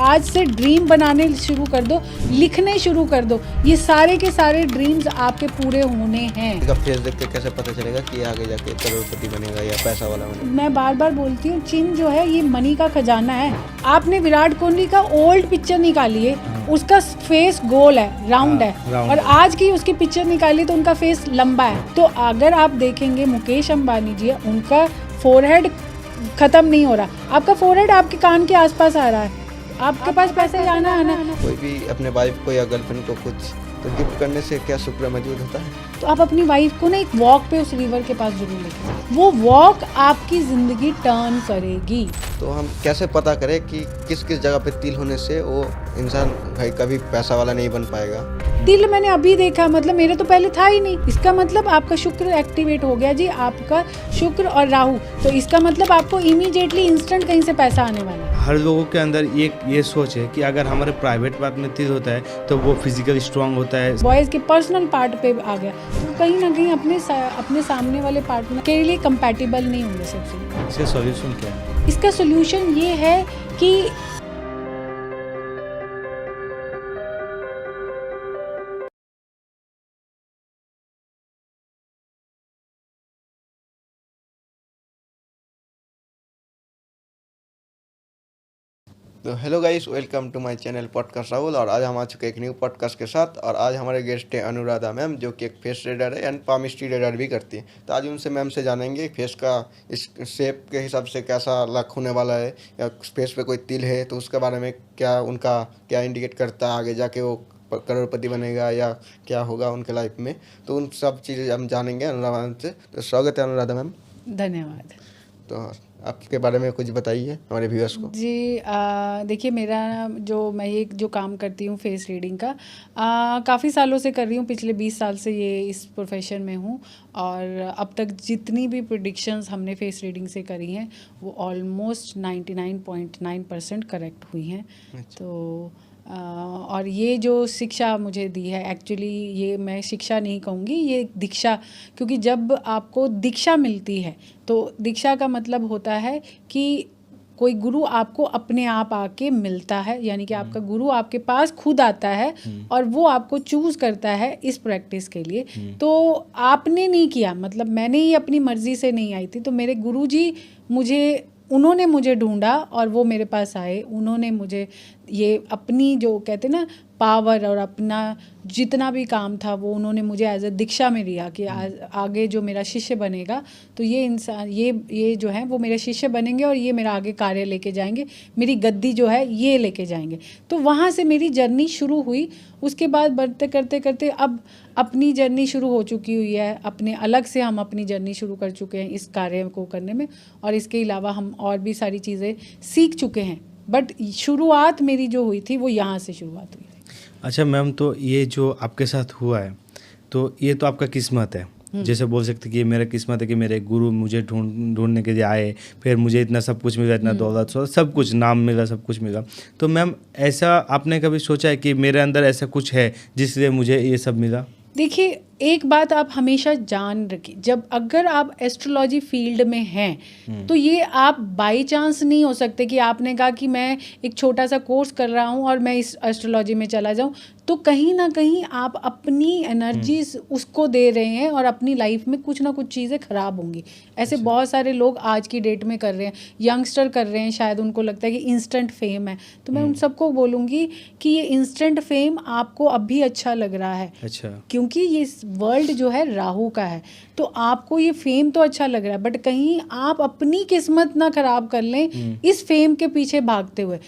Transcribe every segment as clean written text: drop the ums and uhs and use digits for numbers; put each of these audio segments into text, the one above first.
आज से ड्रीम बनाने शुरू कर दो, लिखने शुरू कर दो, ये सारे के सारे ड्रीम्स आपके पूरे होने हैं। इसका फेस देख के कैसे पता चलेगा कि आगे जाके करोड़पति बनेगा या पैसा वाला बनेगा? मैं बार बार बोलती हूँ, चिन्ह जो है ये मनी का खजाना है। आपने विराट कोहली का ओल्ड पिक्चर निकाली है, उसका फेस गोल है, राउंड है, और आज की उसकी पिक्चर निकाली तो उनका फेस लंबा है। तो अगर आप देखेंगे मुकेश अंबानी जी, उनका फोरहेड खत्म नहीं हो रहा, आपका फोरहेड आपके कान के आसपास आ रहा है, आपके पास पैसे जाना है ना। कोई भी अपने वाइफ को या गर्लफ्रेंड को कुछ तो गिफ्ट करने से क्या शुक्र मौजूद होता है? तो आप अपनी वाइफ को ना एक वॉक पे उस रिवर के पास जरूर लेके जाओ, वो वॉक आपकी जिंदगी टर्न करेगी। तो हम कैसे पता करें कि किस किस जगह पे तिल होने से वो इंसान भाई कभी पैसा वाला नहीं बन पाएगा? तिल मैंने अभी देखा, मतलब मेरे तो पहले था ही नहीं। इसका मतलब आपका शुक्र एक्टिवेट हो गया जी, आपका शुक्र और राहु, तो इसका मतलब आपको इमीडिएटली इंस्टेंट कहीं से पैसा आने वाला है। हर लोगों के अंदर ये सोच है कि अगर हमारे प्राइवेट पार्ट में तिल होता है तो वो फिजिकली स्ट्रांग होता है। बॉयज के पर्सनल पार्ट पे आ गया, तो कहीं ना कहीं अपने सामने वाले पार्टनर के लिए कंपैटिबल नहीं होंगे सबसे। इसका सॉल्यूशन क्या है? इसका सोल्यूशन ये है कि तो hello guys, welcome to my channel podcast Rahul. और आज हम आ चुके हैं एक न्यू पॉडकास्ट के साथ। और आज हमारे गेस्ट है अनुराधा मैम, जो कि एक फेस ट्रेडर है एंड पामिस्ट्री ट्रेडर भी करती है। तो आज उनसे मैम से जानेंगे फेस का इस शेप के हिसाब से कैसा लक होने वाला है, या फेस पे कोई तिल है तो उसके बारे में क्या उनका क्या इंडिकेट करता है, आगे जाके वो करोड़पति बनेगा या क्या होगा उनके लाइफ में। तो उन सब चीज़ें हम जानेंगे अनुराधा मैम से। तो स्वागत है अनुराधा मैम। धन्यवाद। तो आपके बारे में कुछ बताइए हमारे व्यूअर्स को। जी देखिए, मेरा मैं ये जो काम करती हूँ फेस रीडिंग का, काफ़ी सालों से कर रही हूँ, पिछले 20 साल से ये इस प्रोफेशन में हूँ। और अब तक जितनी भी प्रेडिक्शंस हमने फेस रीडिंग से करी हैं वो ऑलमोस्ट 99.9% करेक्ट हुई हैं। तो और ये जो शिक्षा मुझे दी है, एक्चुअली ये मैं शिक्षा नहीं कहूँगी, ये दीक्षा, क्योंकि जब आपको दीक्षा मिलती है तो दीक्षा का मतलब होता है कि कोई गुरु आपको अपने आप आके मिलता है, यानी कि आपका गुरु आपके पास खुद आता है और वो आपको चूज़ करता है इस प्रैक्टिस के लिए। तो आपने नहीं किया, मतलब मैंने ही अपनी मर्ज़ी से नहीं आई थी, तो मेरे गुरुजी उन्होंने मुझे ढूंढा और वो मेरे पास आए। उन्होंने मुझे ये अपनी जो कहते ना पावर और अपना जितना भी काम था वो उन्होंने मुझे एज अ दीक्षा में लिया कि आगे जो मेरा शिष्य बनेगा तो ये इंसान ये जो है वो मेरे शिष्य बनेंगे और ये मेरा आगे कार्य लेके जाएंगे, मेरी गद्दी जो है ये लेके जाएंगे। तो वहाँ से मेरी जर्नी शुरू हुई। उसके बाद बढ़ते करते करते अब अपनी जर्नी शुरू हो चुकी हुई है, अपने अलग से हम अपनी जर्नी शुरू कर चुके हैं इस कार्य को करने में। और इसके अलावा हम और भी सारी चीज़ें सीख चुके हैं, बट शुरुआत मेरी जो हुई थी वो यहाँ से शुरुआत हुई थी। अच्छा मैम, तो ये जो आपके साथ हुआ है तो ये तो आपका किस्मत है, जैसे बोल सकते कि ये मेरा किस्मत है कि मेरे गुरु मुझे ढूंढने के लिए आए, फिर मुझे इतना सब कुछ मिला, इतना दौलत सब कुछ, नाम मिला, सब कुछ मिला। तो मैम ऐसा आपने कभी सोचा है कि मेरे अंदर ऐसा कुछ है जिसलिए मुझे ये सब मिला? देखिए, एक बात आप हमेशा जान रखिए, जब अगर आप एस्ट्रोलॉजी फील्ड में हैं तो ये आप बाई चांस नहीं हो सकते कि आपने कहा कि मैं एक छोटा सा कोर्स कर रहा हूँ और मैं इस एस्ट्रोलॉजी में चला जाऊँ। तो कहीं ना कहीं आप अपनी एनर्जी उसको दे रहे हैं और अपनी लाइफ में कुछ ना कुछ चीज़ें ख़राब होंगी। ऐसे बहुत सारे लोग आज की डेट में कर रहे हैं, यंगस्टर कर रहे हैं, शायद उनको लगता है कि इंस्टेंट फेम है। तो मैं उन सबको बोलूँगी कि ये इंस्टेंट फेम आपको अभी अच्छा लग रहा है, अच्छा, क्योंकि ये वर्ल्ड जो है राहु का है, तो आपको ये फेम तो अच्छा लग रहा है, बट कहीं आप अपनी किस्मत ना खराब कर लें इस फेम के पीछे भागते हुए।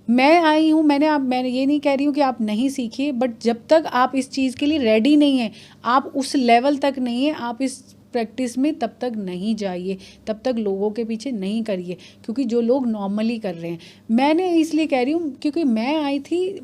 मैं आई हूँ, मैंने ये नहीं कह रही हूँ कि आप नहीं सीखिए, बट जब तक आप इस चीज़ के लिए रेडी नहीं हैं, आप उस लेवल तक नहीं हैं, आप इस प्रैक्टिस में तब तक नहीं जाइए, तब तक लोगों के पीछे नहीं करिए, क्योंकि जो लोग नॉर्मली कर रहे हैं। मैंने इसलिए कह रही हूँ क्योंकि मैं आई थी,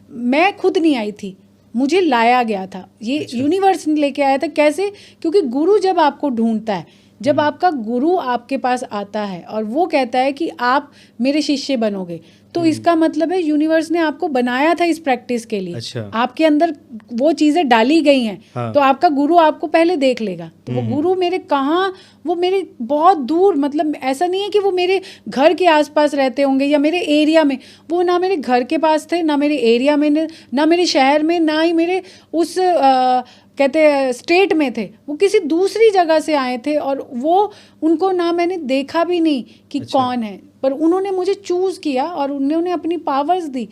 मैं खुद नहीं आई थी, मुझे लाया गया था, ये यूनिवर्स लेके आया था। कैसे? क्योंकि गुरु जब आपको ढूंढता है, जब आपका गुरु आपके पास आता है और वो कहता है कि आप मेरे शिष्य बनोगे, तो इसका मतलब है यूनिवर्स ने आपको बनाया था इस प्रैक्टिस के लिए। अच्छा। आपके अंदर वो चीजें डाली गई हैं। हाँ। तो आपका गुरु आपको पहले देख लेगा। तो वो गुरु मेरे कहाँ, वो मेरे बहुत दूर, मतलब ऐसा नहीं है कि वो मेरे घर के आसपास रहते होंगे या मेरे एरिया में। वो ना मेरे घर के पास थे, ना मेरे एरिया में, ना मेरे शहर में, ना ही मेरे उस कहते हैं स्टेट में थे। वो किसी दूसरी जगह से आए थे और वो उनको ना मैंने देखा भी नहीं कि कौन है, पर उन्होंने मुझे चूज किया और उन्होंने अपनी पावर्स दी।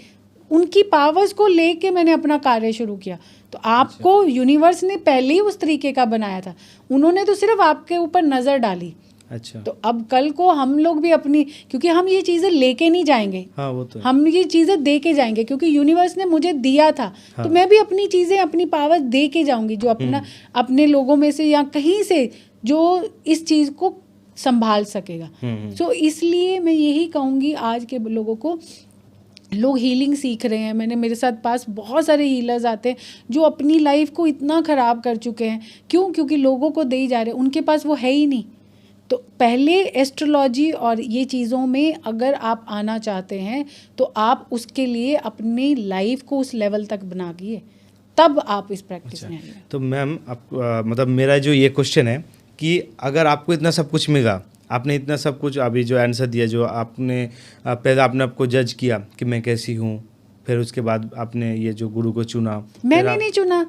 उनकी पावर्स को लेके मैंने अपना कार्य शुरू किया। तो आपको यूनिवर्स ने पहले ही उस तरीके का बनाया था, उन्होंने तो सिर्फ आपके ऊपर नजर डाली। अच्छा। तो अब कल को हम लोग भी अपनी, क्योंकि हम ये चीजें लेके नहीं जाएंगे, हाँ वो तो है। हम ये चीजें दे के जाएंगे, क्योंकि यूनिवर्स ने मुझे दिया था। हाँ। तो मैं भी अपनी चीजें, अपनी पावर दे के जाऊंगी, जो अपना अपने लोगों में से या कहीं से जो इस चीज को संभाल सकेगा। सो इसलिए मैं यही कहूंगी आज के लोगों को, लोग हीलिंग सीख रहे हैं। मेरे साथ पास बहुत सारे हीलर्स आते हैं जो अपनी लाइफ को इतना ख़राब कर चुके हैं। क्यों? क्योंकि लोगों को दे ही जा रहे हैं, उनके पास वो है ही नहीं। तो पहले एस्ट्रोलॉजी और ये चीज़ों में अगर आप आना चाहते हैं तो आप उसके लिए अपनी लाइफ को उस लेवल तक बनाइए, तब आप इस प्रैक्टिस में आइए। तो मैम आप मतलब मेरा जो ये क्वेश्चन है कि अगर आपको इतना सब कुछ मिला, आपने इतना सब कुछ अभी जो आंसर दिया, जो आपने पहले आपने आपको जज किया कि मैं कैसी हूँ, फिर उसके बाद आपने ये जो गुरु को चुना। मैंने नहीं चुना,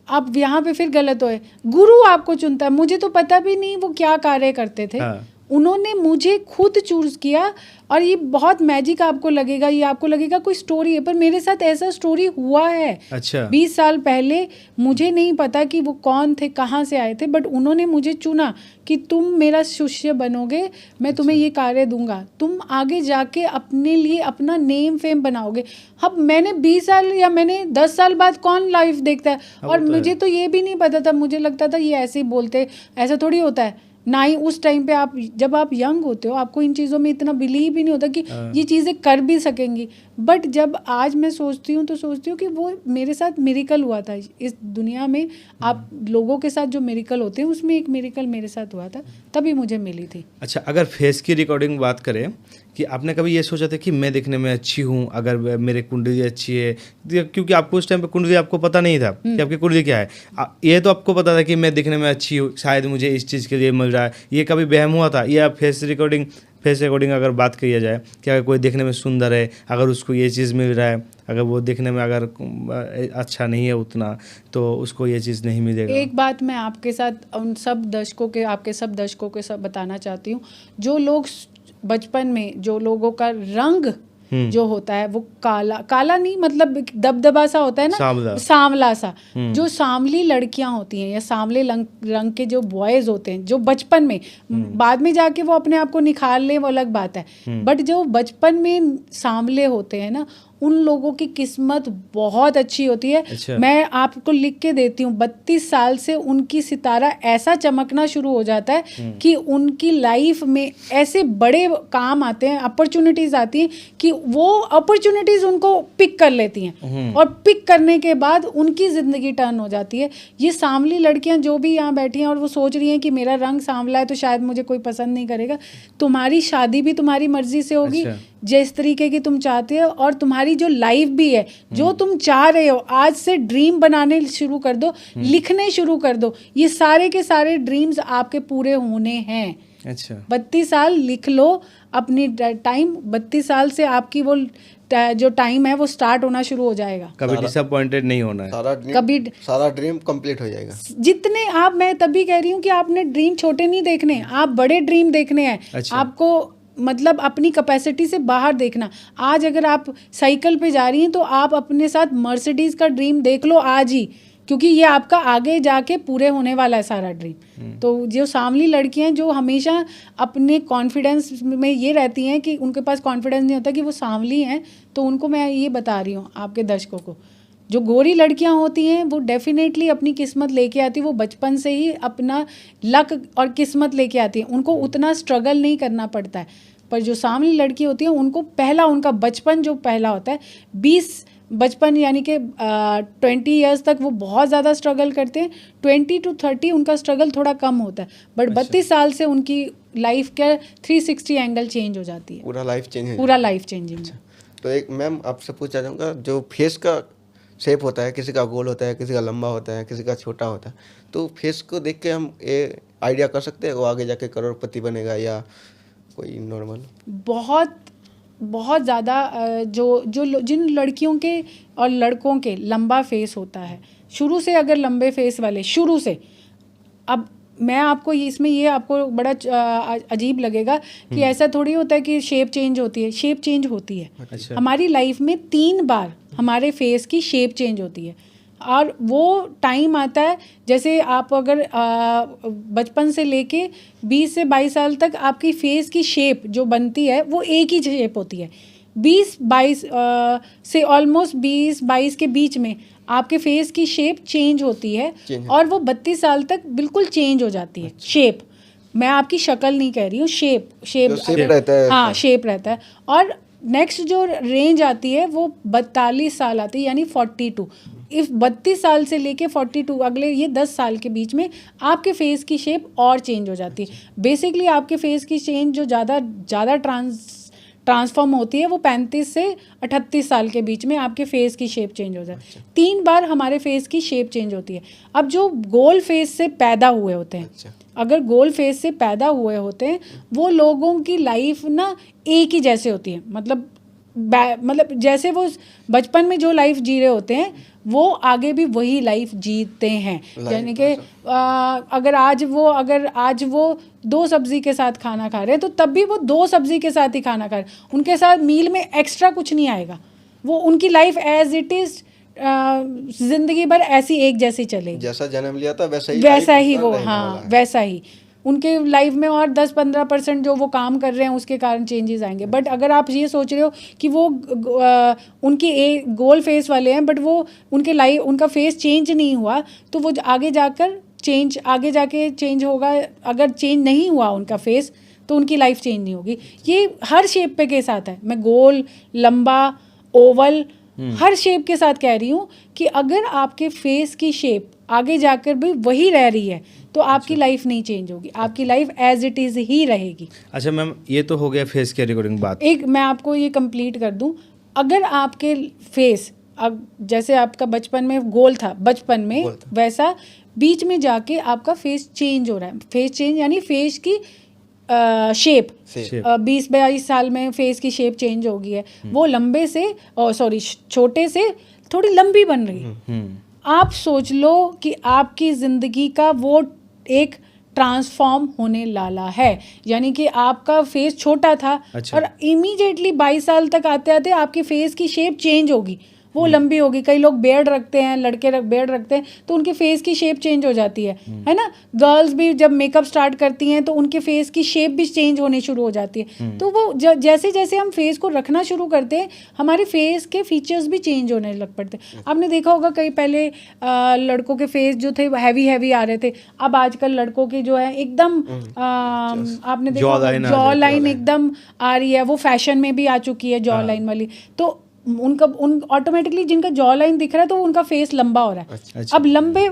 आप यहाँ पे फिर गलत होए। गुरु आपको चुनता है। मुझे तो पता भी नहीं वो क्या कार्य करते थे। हाँ। उन्होंने मुझे खुद चूज किया। और ये बहुत मैजिक आपको लगेगा, ये आपको लगेगा कोई स्टोरी है, पर मेरे साथ ऐसा स्टोरी हुआ है। अच्छा। 20 साल पहले मुझे नहीं पता कि वो कौन थे, कहाँ से आए थे, बट उन्होंने मुझे चुना कि तुम मेरा शिष्य बनोगे, मैं तुम्हें ये कार्य दूंगा, तुम आगे जाके अपने लिए अपना नेम फेम बनाओगे। अब मैंने 20 साल या मैंने 10 साल बाद कौन लाइफ देखता है, और मुझे तो ये भी नहीं पता था। मुझे लगता था ये ऐसे ही बोलते, ऐसा थोड़ी होता है ना ही। उस टाइम पे आप, जब आप यंग होते हो, आपको इन चीज़ों में इतना बिलीव ही नहीं होता कि ये चीज़ें कर भी सकेंगी। बट जब आज मैं सोचती हूँ तो सोचती हूँ कि वो मेरे साथ मिरेकल हुआ था। इस दुनिया में आप लोगों के साथ जो मिरेकल होते हैं, उसमें एक मिरेकल मेरे साथ हुआ था, तभी मुझे मिली थी। अच्छा, अगर फेस की रिकॉर्डिंग बात करें कि आपने कभी ये सोचा था कि मैं दिखने में अच्छी हूँ, अगर मेरे कुंडली अच्छी है, क्योंकि आपको उस टाइम पे कुंडली आपको पता नहीं था कि आपकी कुंडली क्या है। ये तो आपको पता था कि मैं दिखने में अच्छी हूँ, शायद मुझे इस चीज़ के लिए मिल रहा है, ये कभी वहम हुआ था? या फेस रिकॉर्डिंग अगर बात किया जाए कि अगर कोई देखने में सुंदर है, अगर उसको ये चीज़ मिल रहा है, अगर वो देखने में अगर अच्छा नहीं है उतना, तो उसको ये चीज़ नहीं मिलेगा। एक बात मैं आपके साथ उन सब दर्शकों के, आपके सब दर्शकों के सब बताना चाहती हूँ। जो लोग बचपन में, जो लोगों का रंग जो होता है वो काला नहीं, मतलब दबदबा सा होता है ना, सांवला सा, जो सांवली लड़कियां होती हैं या सांवले रंग के जो बॉयज होते हैं, जो बचपन में, बाद में जाके वो अपने आप को निखार ले, वो अलग बात है। बट जो बचपन में सांवले होते हैं ना, उन लोगों की किस्मत बहुत अच्छी होती है। अच्छा। मैं आपको लिख के देती हूँ, 32 साल से उनकी सितारा ऐसा चमकना शुरू हो जाता है कि उनकी लाइफ में ऐसे बड़े काम आते हैं, अपॉर्चुनिटीज आती हैं कि वो अपॉर्चुनिटीज उनको पिक कर लेती हैं, और पिक करने के बाद उनकी ज़िंदगी टर्न हो जाती है। ये सांवली लड़कियां जो भी यहाँ बैठी हैं और वो सोच रही हैं कि मेरा रंग सांवला है तो शायद मुझे कोई पसंद नहीं करेगा, तुम्हारी शादी भी तुम्हारी मर्जी से होगी। अच्छा। जिस तरीके की तुम चाहते हो, और तुम्हारी जो लाइफ भी है, जो तुम चाह रहे हो, आज से ड्रीम बनाने शुरू कर दो, लिखने शुरू कर दो, ये सारे के सारे ड्रीम्स आपके पूरे होने हैं। अच्छा। 32 साल लिख लो अपनी टाइम, 32 साल से आपकी वो जो टाइम है वो स्टार्ट होना शुरू हो जाएगा। कभी डिसअपॉइंटेड नहीं होना है, सारा ड्रीम कंप्लीट हो जाएगा। जितने आप, मैं तभी कह रही हूँ कि आपने ड्रीम छोटे नहीं देखने, आप बड़े ड्रीम देखने हैं। अच्छा। आपको मतलब अपनी कैपेसिटी से बाहर देखना। आज अगर आप साइकिल पे जा रही हैं तो आप अपने साथ मर्सिडीज का ड्रीम देख लो आज ही, क्योंकि ये आपका आगे जाके पूरे होने वाला है सारा ड्रीम। तो जो सांवली लड़कियां जो हमेशा अपने कॉन्फिडेंस में ये रहती हैं कि उनके पास कॉन्फिडेंस नहीं होता कि वो सांवली हैं, तो उनको मैं ये बता रही हूँ आपके दर्शकों को, जो गोरी लड़कियां होती हैं वो डेफिनेटली अपनी किस्मत लेके आती है, वो बचपन से ही अपना लक और किस्मत लेके आती हैं, उनको उतना स्ट्रगल नहीं करना पड़ता है। पर जो सांवली लड़की होती हैं उनको पहला, उनका बचपन जो पहला होता है, 20 बचपन यानी कि 20 ईयर्स तक वो बहुत ज़्यादा स्ट्रगल करते हैं, 20 to 30 उनका स्ट्रगल थोड़ा कम होता है, बट 32 साल से उनकी लाइफ का 360 एंगल चेंज हो जाती है, पूरा लाइफ चेंज पूरा लाइफ चेंजिंग। तो एक मैम आपसे पूछना चाहूँगा, जो फेस का शेप होता है, किसी का गोल होता है, किसी का लंबा होता है, किसी का छोटा होता है, तो फेस को देख के हम ये आइडिया कर सकते हैं वो आगे जाके करोड़पति बनेगा या कोई नॉर्मल? बहुत बहुत ज़्यादा जिन लड़कियों के और लड़कों के लंबा फेस होता है, शुरू से अगर लंबे फेस वाले शुरू से, अब मैं आपको इसमें ये आपको बड़ा अजीब लगेगा कि ऐसा थोड़ी होता है कि शेप चेंज होती है। शेप चेंज होती है। अच्छा। हमारी लाइफ में 3 बार हमारे फेस की शेप चेंज होती है, और वो टाइम आता है, जैसे आप अगर बचपन से लेके 20 से 22 साल तक आपकी फेस की शेप जो बनती है वो एक ही शेप होती है। 20-22 से ऑलमोस्ट 20-22 के बीच में आपके फेस की शेप चेंज होती है, और वो 32 साल तक बिल्कुल चेंज हो जाती है। शेप, मैं आपकी शक्ल नहीं कह रही हूँ, शेप रहता है। हाँ, शेप रहता है। और नेक्स्ट जो रेंज आती है वो 42 साल आती है, यानी 42। इफ 32 साल से लेके 42 अगले ये 10 साल के बीच में आपके फेस की शेप और चेंज हो जाती है। बेसिकली आपके फेस की चेंज जो ज़्यादा ट्रांसफॉर्म होती है वो 35 से 38 साल के बीच में आपके फेस की शेप चेंज हो जाती है। 3 बार हमारे फेस की शेप चेंज होती है। अब जो गोल फेस से पैदा हुए होते हैं, अगर गोल फेस से पैदा हुए होते हैं, वो लोगों की लाइफ ना एक ही जैसे होती है। मतलब जैसे वो बचपन में जो लाइफ जी रहे होते हैं वो आगे भी वही लाइफ जीते हैं। यानी कि अगर आज वो 2 सब्जी के साथ खाना खा रहे हैं तो तब भी वो 2 सब्जी के साथ ही खाना खा रहे हैं। उनके साथ मील में एक्स्ट्रा कुछ नहीं आएगा। वो उनकी लाइफ एज इट इज़ जिंदगी भर ऐसी एक जैसी चलेगी। जैसा जन्म लिया था वैसा ही वो, हाँ, वैसा ही उनके लाइफ में और 10-15% जो वो काम कर रहे हैं उसके कारण चेंजेस आएंगे। बट अगर आप ये सोच रहे हो कि वो उनकी गोल फेस वाले हैं बट वो उनका फेस चेंज नहीं हुआ, तो वो आगे जाके चेंज होगा। अगर चेंज नहीं हुआ उनका फेस तो उनकी लाइफ चेंज नहीं होगी। ये हर शेप पे के साथ है, मैं गोल, लंबा, ओवल, हर शेप के साथ कह रही हूँ कि अगर आपके फेस की शेप आगे जाकर भी वही रह रही है तो आपकी लाइफ नहीं चेंज होगी, आपकी लाइफ एज इट इज़ ही रहेगी। अच्छा मैम, ये तो हो गया फेस के रिकॉर्डिंग बात। एक मैं आपको ये कंप्लीट कर दूं, अगर आपके फेस जैसे आपका बचपन में गोल था, वैसा बीच में जाके आपका फेस चेंज हो रहा है। फेस चेंज यानी फेस की शेप 20-22 साल में फेस की शेप चेंज हो गई है। वो छोटे से थोड़ी लंबी बन रही है। आप सोच लो कि आपकी ज़िंदगी का वो एक ट्रांसफॉर्म होने वाला है। यानी कि आपका फेस छोटा था, अच्छा। और इमीडिएटली 22 साल तक आते आते आपकी फेस की शेप चेंज होगी, वो लंबी होगी। कई लोग बेयर्ड रखते हैं, लड़के बेयर्ड रखते हैं तो उनके फेस की शेप चेंज हो जाती है ना। गर्ल्स भी जब मेकअप स्टार्ट करती हैं तो उनके फेस की शेप भी चेंज होनी शुरू हो जाती है। तो वो जैसे जैसे हम फेस को रखना शुरू करते हैं हमारे फेस के फीचर्स भी चेंज होने लग पड़ते हैं। आपने देखा होगा कई पहले लड़कों के फेस जो थे हैवी आ रहे थे, अब आजकल लड़कों के जो है एकदम आपने देखा जॉ लाइन एकदम आ रही है, वो फैशन में भी आ चुकी है जॉ लाइन वाली। तो ऑटोमेटिकली जिनका जॉ लाइन दिख रहा है तो उनका फेस लंबा हो रहा है। अच्छा। अब लंबे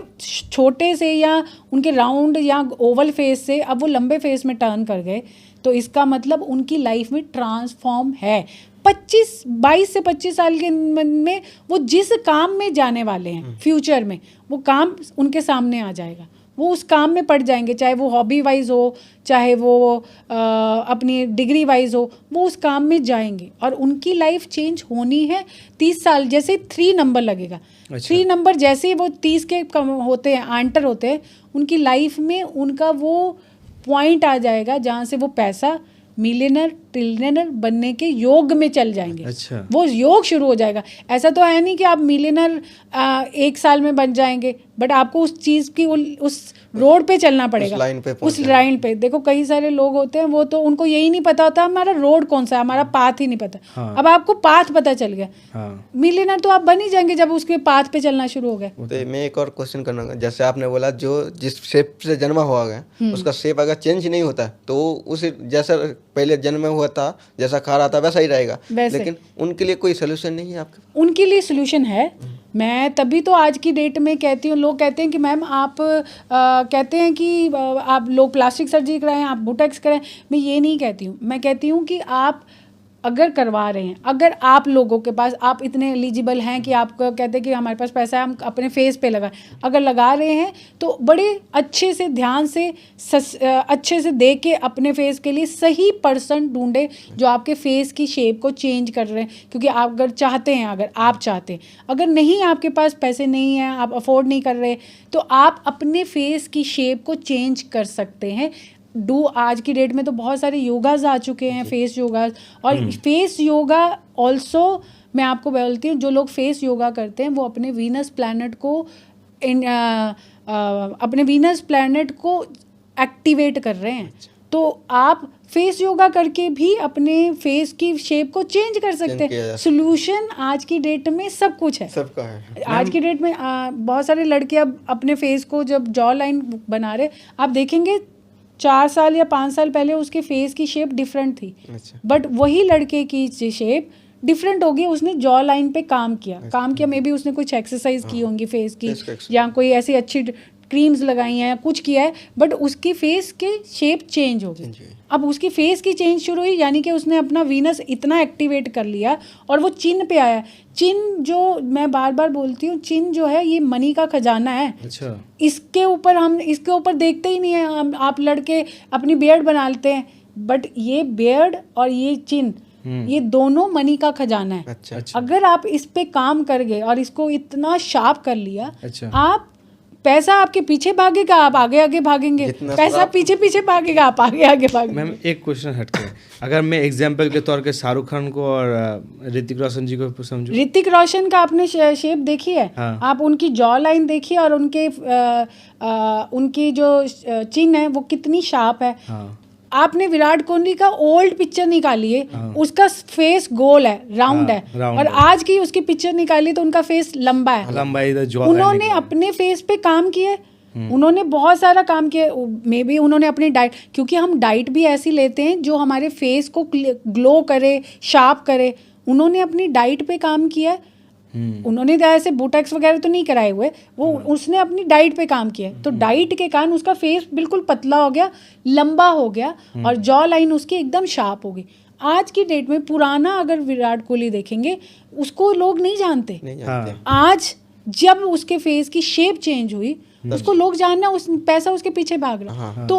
छोटे से या उनके राउंड या ओवल फेस से अब वो लंबे फेस में टर्न कर गए, तो इसका मतलब उनकी लाइफ में ट्रांसफॉर्म है। 22 से 25 साल के में वो जिस काम में जाने वाले हैं फ्यूचर में, वो काम उनके सामने आ जाएगा। वो उस काम में पड़ जाएंगे, चाहे वो हॉबी वाइज हो, चाहे वो अपनी डिग्री वाइज हो, वो उस काम में जाएंगे और उनकी लाइफ चेंज होनी है। 30 साल जैसे 3 नंबर लगेगा। अच्छा। 3 नंबर जैसे ही वो 30 के कम होते हैं, आंटर होते हैं, उनकी लाइफ में उनका वो पॉइंट आ जाएगा जहाँ से वो पैसा मिलियनर ट्रिलियनर बनने के योग में चल जाएंगे। अच्छा। वो योग शुरू हो जाएगा। ऐसा तो है नहीं कि आप मिलियनर 1 साल में बन जाएंगे, बट आपको उस चीज़ की उस रोड पे चलना पड़ेगा, उस लाइन पे। देखो कई सारे लोग होते हैं वो तो उनको यही नहीं पता होता हमारा रोड कौन सा है, हमारा पाथ ही नहीं पता। हाँ। अब आपको पाथ पता चल गया। हाँ। मिलियनर तो आप बन ही जाएंगे जब उसके पाथ पे चलना शुरू हो गया। तो मैं एक और क्वेश्चन करना, जैसे आपने बोला जो जिस शेप से जन्मा हुआ गया उसका शेप अगर चेंज नहीं होता तो उस जैसा पहले जन्म में हुआ था, जैसा खा रहा था वैसा ही रहेगा। लेकिन उनके लिए कोई सोल्यूशन नहीं है आपके? उनके लिए सोल्यूशन है। मैं तभी तो आज की डेट में कहती हूँ, लोग कहते हैं कि मैम आप कहते हैं कि आप लोग प्लास्टिक सर्जरी कराएं, आप बोटॉक्स कराएं। मैं ये नहीं कहती हूँ। मैं कहती हूँ कि आप अगर करवा रहे हैं, अगर आप लोगों के पास, आप इतने एलिजिबल हैं कि आप कहते हैं कि हमारे पास पैसा है, हम अपने फेस पे लगाएं, अगर लगा रहे हैं तो बड़े अच्छे से ध्यान से अच्छे से देख के अपने फेस के लिए सही पर्सन ढूंढे जो आपके फेस की शेप को चेंज कर रहे हैं। क्योंकि आप अगर चाहते हैं, अगर आप चाहते हैं, अगर नहीं आपके पास पैसे नहीं हैं, आप अफोर्ड नहीं कर रहे, तो आप अपने फेस की शेप को चेंज कर सकते हैं। आज की डेट में तो बहुत सारे योगाज आ चुके हैं, फेस योगाज, और फेस योगा ऑल्सो मैं आपको बोलती हूँ, जो लोग फेस योगा करते हैं वो अपने वीनस प्लैनेट को एक्टिवेट कर रहे हैं। तो आप फेस योगा करके भी अपने फेस की शेप को चेंज कर सकते हैं। सोल्यूशन आज की डेट में सब कुछ है, सबका है। आज की डेट में बहुत सारे लड़के अब अपने फेस को जब जॉ लाइन बना रहे, आप देखेंगे 4 साल या 5 साल पहले उसके फेस की शेप डिफरेंट थी, बट वही लड़के की शेप डिफरेंट होगी। उसने जॉ लाइन पे काम किया, मे बी उसने कुछ एक्सरसाइज की होंगी फेस की, या कोई ऐसी अच्छी क्रीम्स लगाई हैं या कुछ किया है, बट उसकी फेस के शेप चेंज हो गई। अब उसकी फेस की चेंज शुरू हुई, यानी कि उसने अपना वीनस इतना एक्टिवेट कर लिया और वो चिन्ह पे आया। चिन्ह जो मैं बार बार बोलती हूँ, चिन्ह जो है ये मनी का खजाना है। अच्छा। इसके ऊपर देखते ही नहीं है। आप लड़के अपनी बियर्ड बना लेते हैं, बट ये बियर्ड और ये चिन्ह, ये दोनों मनी का खजाना है। अच्छा। अगर आप इस पे काम कर गए और इसको इतना शार्प कर लिया, अच्छा। आप पैसा आपके पीछे भागेगा, आप आगे आगे भागेंगे, पैसा पीछे पीछे भागेगा, आप आगे आगे भागेंगे। मैम एक क्वेश्चन हटके, अगर मैं एग्जांपल के तौर पे शाहरुख खान को और ऋतिक रोशन जी को समझूं। ऋतिक रोशन का आपने शेप देखी है? हाँ। आप उनकी जॉ लाइन देखिए और उनकी जो चिन्ह है वो कितनी शार्प है। हाँ। आपने विराट कोहली का ओल्ड पिक्चर निकाली है, उसका फेस गोल है, राउंड है, और आज की उसकी पिक्चर निकाली तो उनका फेस लंबा है। उन्होंने अपने फेस पे काम किया, उन्होंने बहुत सारा काम किया। मे बी उन्होंने अपनी डाइट, क्योंकि हम डाइट भी ऐसी लेते हैं जो हमारे फेस को ग्लो करे, शार्प करे। उन्होंने अपनी डाइट पे काम किया, उन्होंने ऐसे बोटॉक्स वगैरह तो नहीं कराए हुए, वो उसने अपनी डाइट पे काम किया, तो डाइट के कारण उसका फेस बिल्कुल पतला हो गया, लंबा हो गया, और जॉ लाइन उसकी एकदम शार्प हो गई। आज की डेट में पुराना अगर विराट कोहली देखेंगे, उसको लोग नहीं जानते। आज जब उसके फेस की शेप चेंज हुई, उसको लोग जानना, उस पैसा उसके पीछे भाग रहा। तो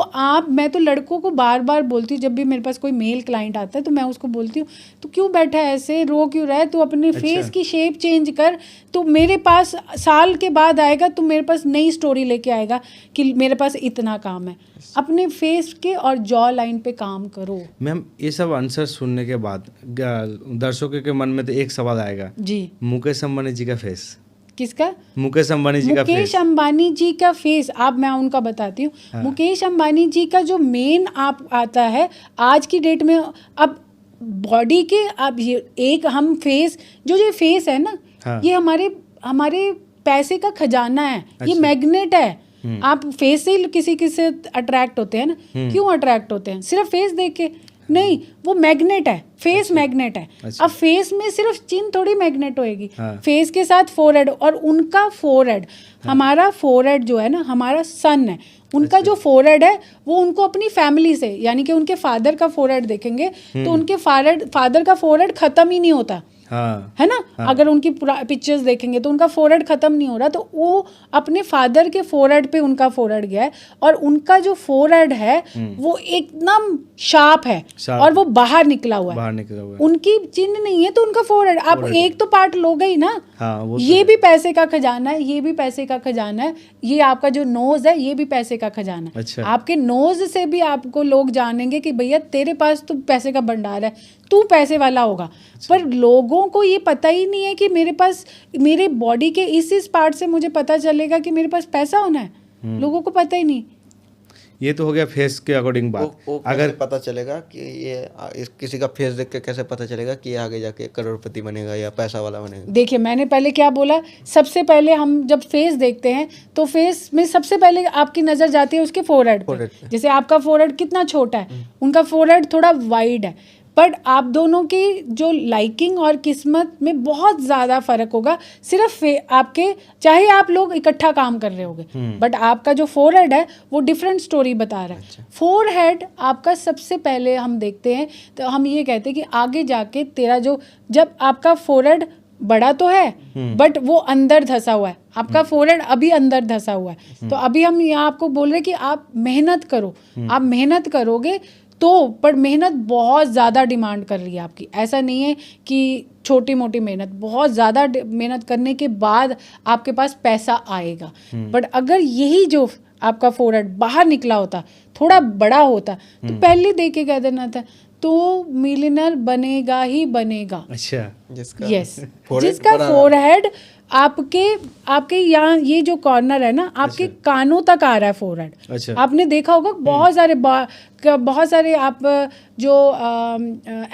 मैं तो लड़कों को बार बार बोलती हूँ, जब भी मेरे पास कोई मेल क्लाइंट आता है तो मैं उसको बोलती हूँ, तू क्यों बैठा है ऐसे, रो क्यों रहा है, तू अपने फेस की शेप चेंज कर, तो मेरे पास साल के बाद आएगा, तो मेरे पास नई स्टोरी लेके आएगा कि मेरे पास इतना काम है। अपने फेस के और जॉ लाइन पे काम करो। मैम ये सब आंसर सुनने के बाद दर्शकों के मन में तो एक सवाल आएगा जी, मुकेश अंबानी जी का फेस। किसका? मुकेश अंबानी जी का फेस। मुकेश अंबानी जी का फेस, अब मैं उनका बताती हूँ। हाँ। मुकेश अंबानी जी का जो मेन आप आता है आज की डेट में, अब बॉडी के, अब ये एक हम फेस, जो ये फेस है ना, हाँ। ये हमारे पैसे का खजाना है। अच्छा। ये मैग्नेट है। आप फेस से किसी से अट्रैक्ट होते हैं ना, क्यों अट्रैक्ट होते हैं? सिर्फ फेस देख के नहीं, वो मैग्नेट है, फेस। अच्छा। मैग्नेट है। अच्छा। अब फेस में सिर्फ चिन्ह थोड़ी मैग्नेट होएगी। हाँ। फेस के साथ फोरहेड, और उनका फोरहेड, हाँ। हमारा फोरहेड जो है ना, हमारा सन है, उनका। अच्छा। जो फोरहेड है वो उनको अपनी फैमिली से, यानी कि उनके फादर का फोरहेड देखेंगे तो उनके फादर का फोरहेड खत्म ही नहीं होता। हाँ। है ना। हाँ। अगर उनकी पिक्चर्स देखेंगे तो उनका फोरहेड खत्म नहीं हो रहा, तो वो अपने फादर के फोरहेड पे उनका फोरहेड गया है, और उनका जो फोरहेड है वो एकदम शार्प है, और वो बाहर निकला हुआ है। उनकी चिन्ह नहीं है तो उनका फोरहेड, आप एक तो पार्ट लोगे ही ना। हाँ, वो ये भी पैसे का खजाना है, ये भी पैसे का खजाना है, ये आपका जो नोज है ये भी पैसे का खजाना है। अच्छा। आपके नोज से भी आपको लोग जानेंगे कि भैया तेरे पास तो पैसे का भंडार है, तू पैसे वाला होगा। अच्छा। पर लोगों को ये पता ही नहीं है कि मेरे पास, मेरे बॉडी के इस पार्ट से मुझे पता चलेगा कि मेरे पास पैसा होना है। लोगों को पता ही नहीं। ये तो हो गया फेस के अकॉर्डिंग बात। अगर पता चलेगा कि ये किसी का फेस देख के कैसे पता चलेगा कि ये आगे जाके करोड़पति बनेगा या पैसा वाला बनेगा? देखिए, मैंने पहले क्या बोला, सबसे पहले हम जब फेस देखते हैं तो फेस में सबसे पहले आपकी नजर जाती है उसके फोरहेड पे। जैसे आपका फोरहेड कितना छोटा है, उनका फोरहेड थोड़ा वाइड है, बट आप दोनों की जो लाइकिंग और किस्मत में बहुत ज़्यादा फर्क होगा। सिर्फ आपके, चाहे आप लोग इकट्ठा काम कर रहे होगे, बट आपका जो फोरहेड है वो डिफरेंट स्टोरी बता रहा है। फोरहेड आपका सबसे पहले हम देखते हैं तो हम ये कहते हैं कि आगे जाके तेरा जो, जब आपका फोरहेड बड़ा तो है बट वो अंदर धंसा हुआ है, आपका फोरहेड अभी अंदर धंसा हुआ है। तो अभी हम यहाँ आपको बोल रहे हैं कि आप मेहनत करो, आप मेहनत करोगे तो, पर मेहनत बहुत ज़्यादा डिमांड कर रही है आपकी। ऐसा नहीं है कि छोटी मोटी मेहनत, बहुत ज़्यादा मेहनत करने के बाद आपके पास पैसा आएगा। बट अगर यही जो आपका फोरहेड बाहर निकला होता, थोड़ा बड़ा होता, तो पहले देख के कह देना था तो मिलियनर बनेगा ही बनेगा। अच्छा, जिसका फोरहेड आपके यहाँ ये जो कॉर्नर है ना, आपके कानों तक आ रहा है फोरहेड। अच्छा। आपने देखा होगा बहुत सारे आप जो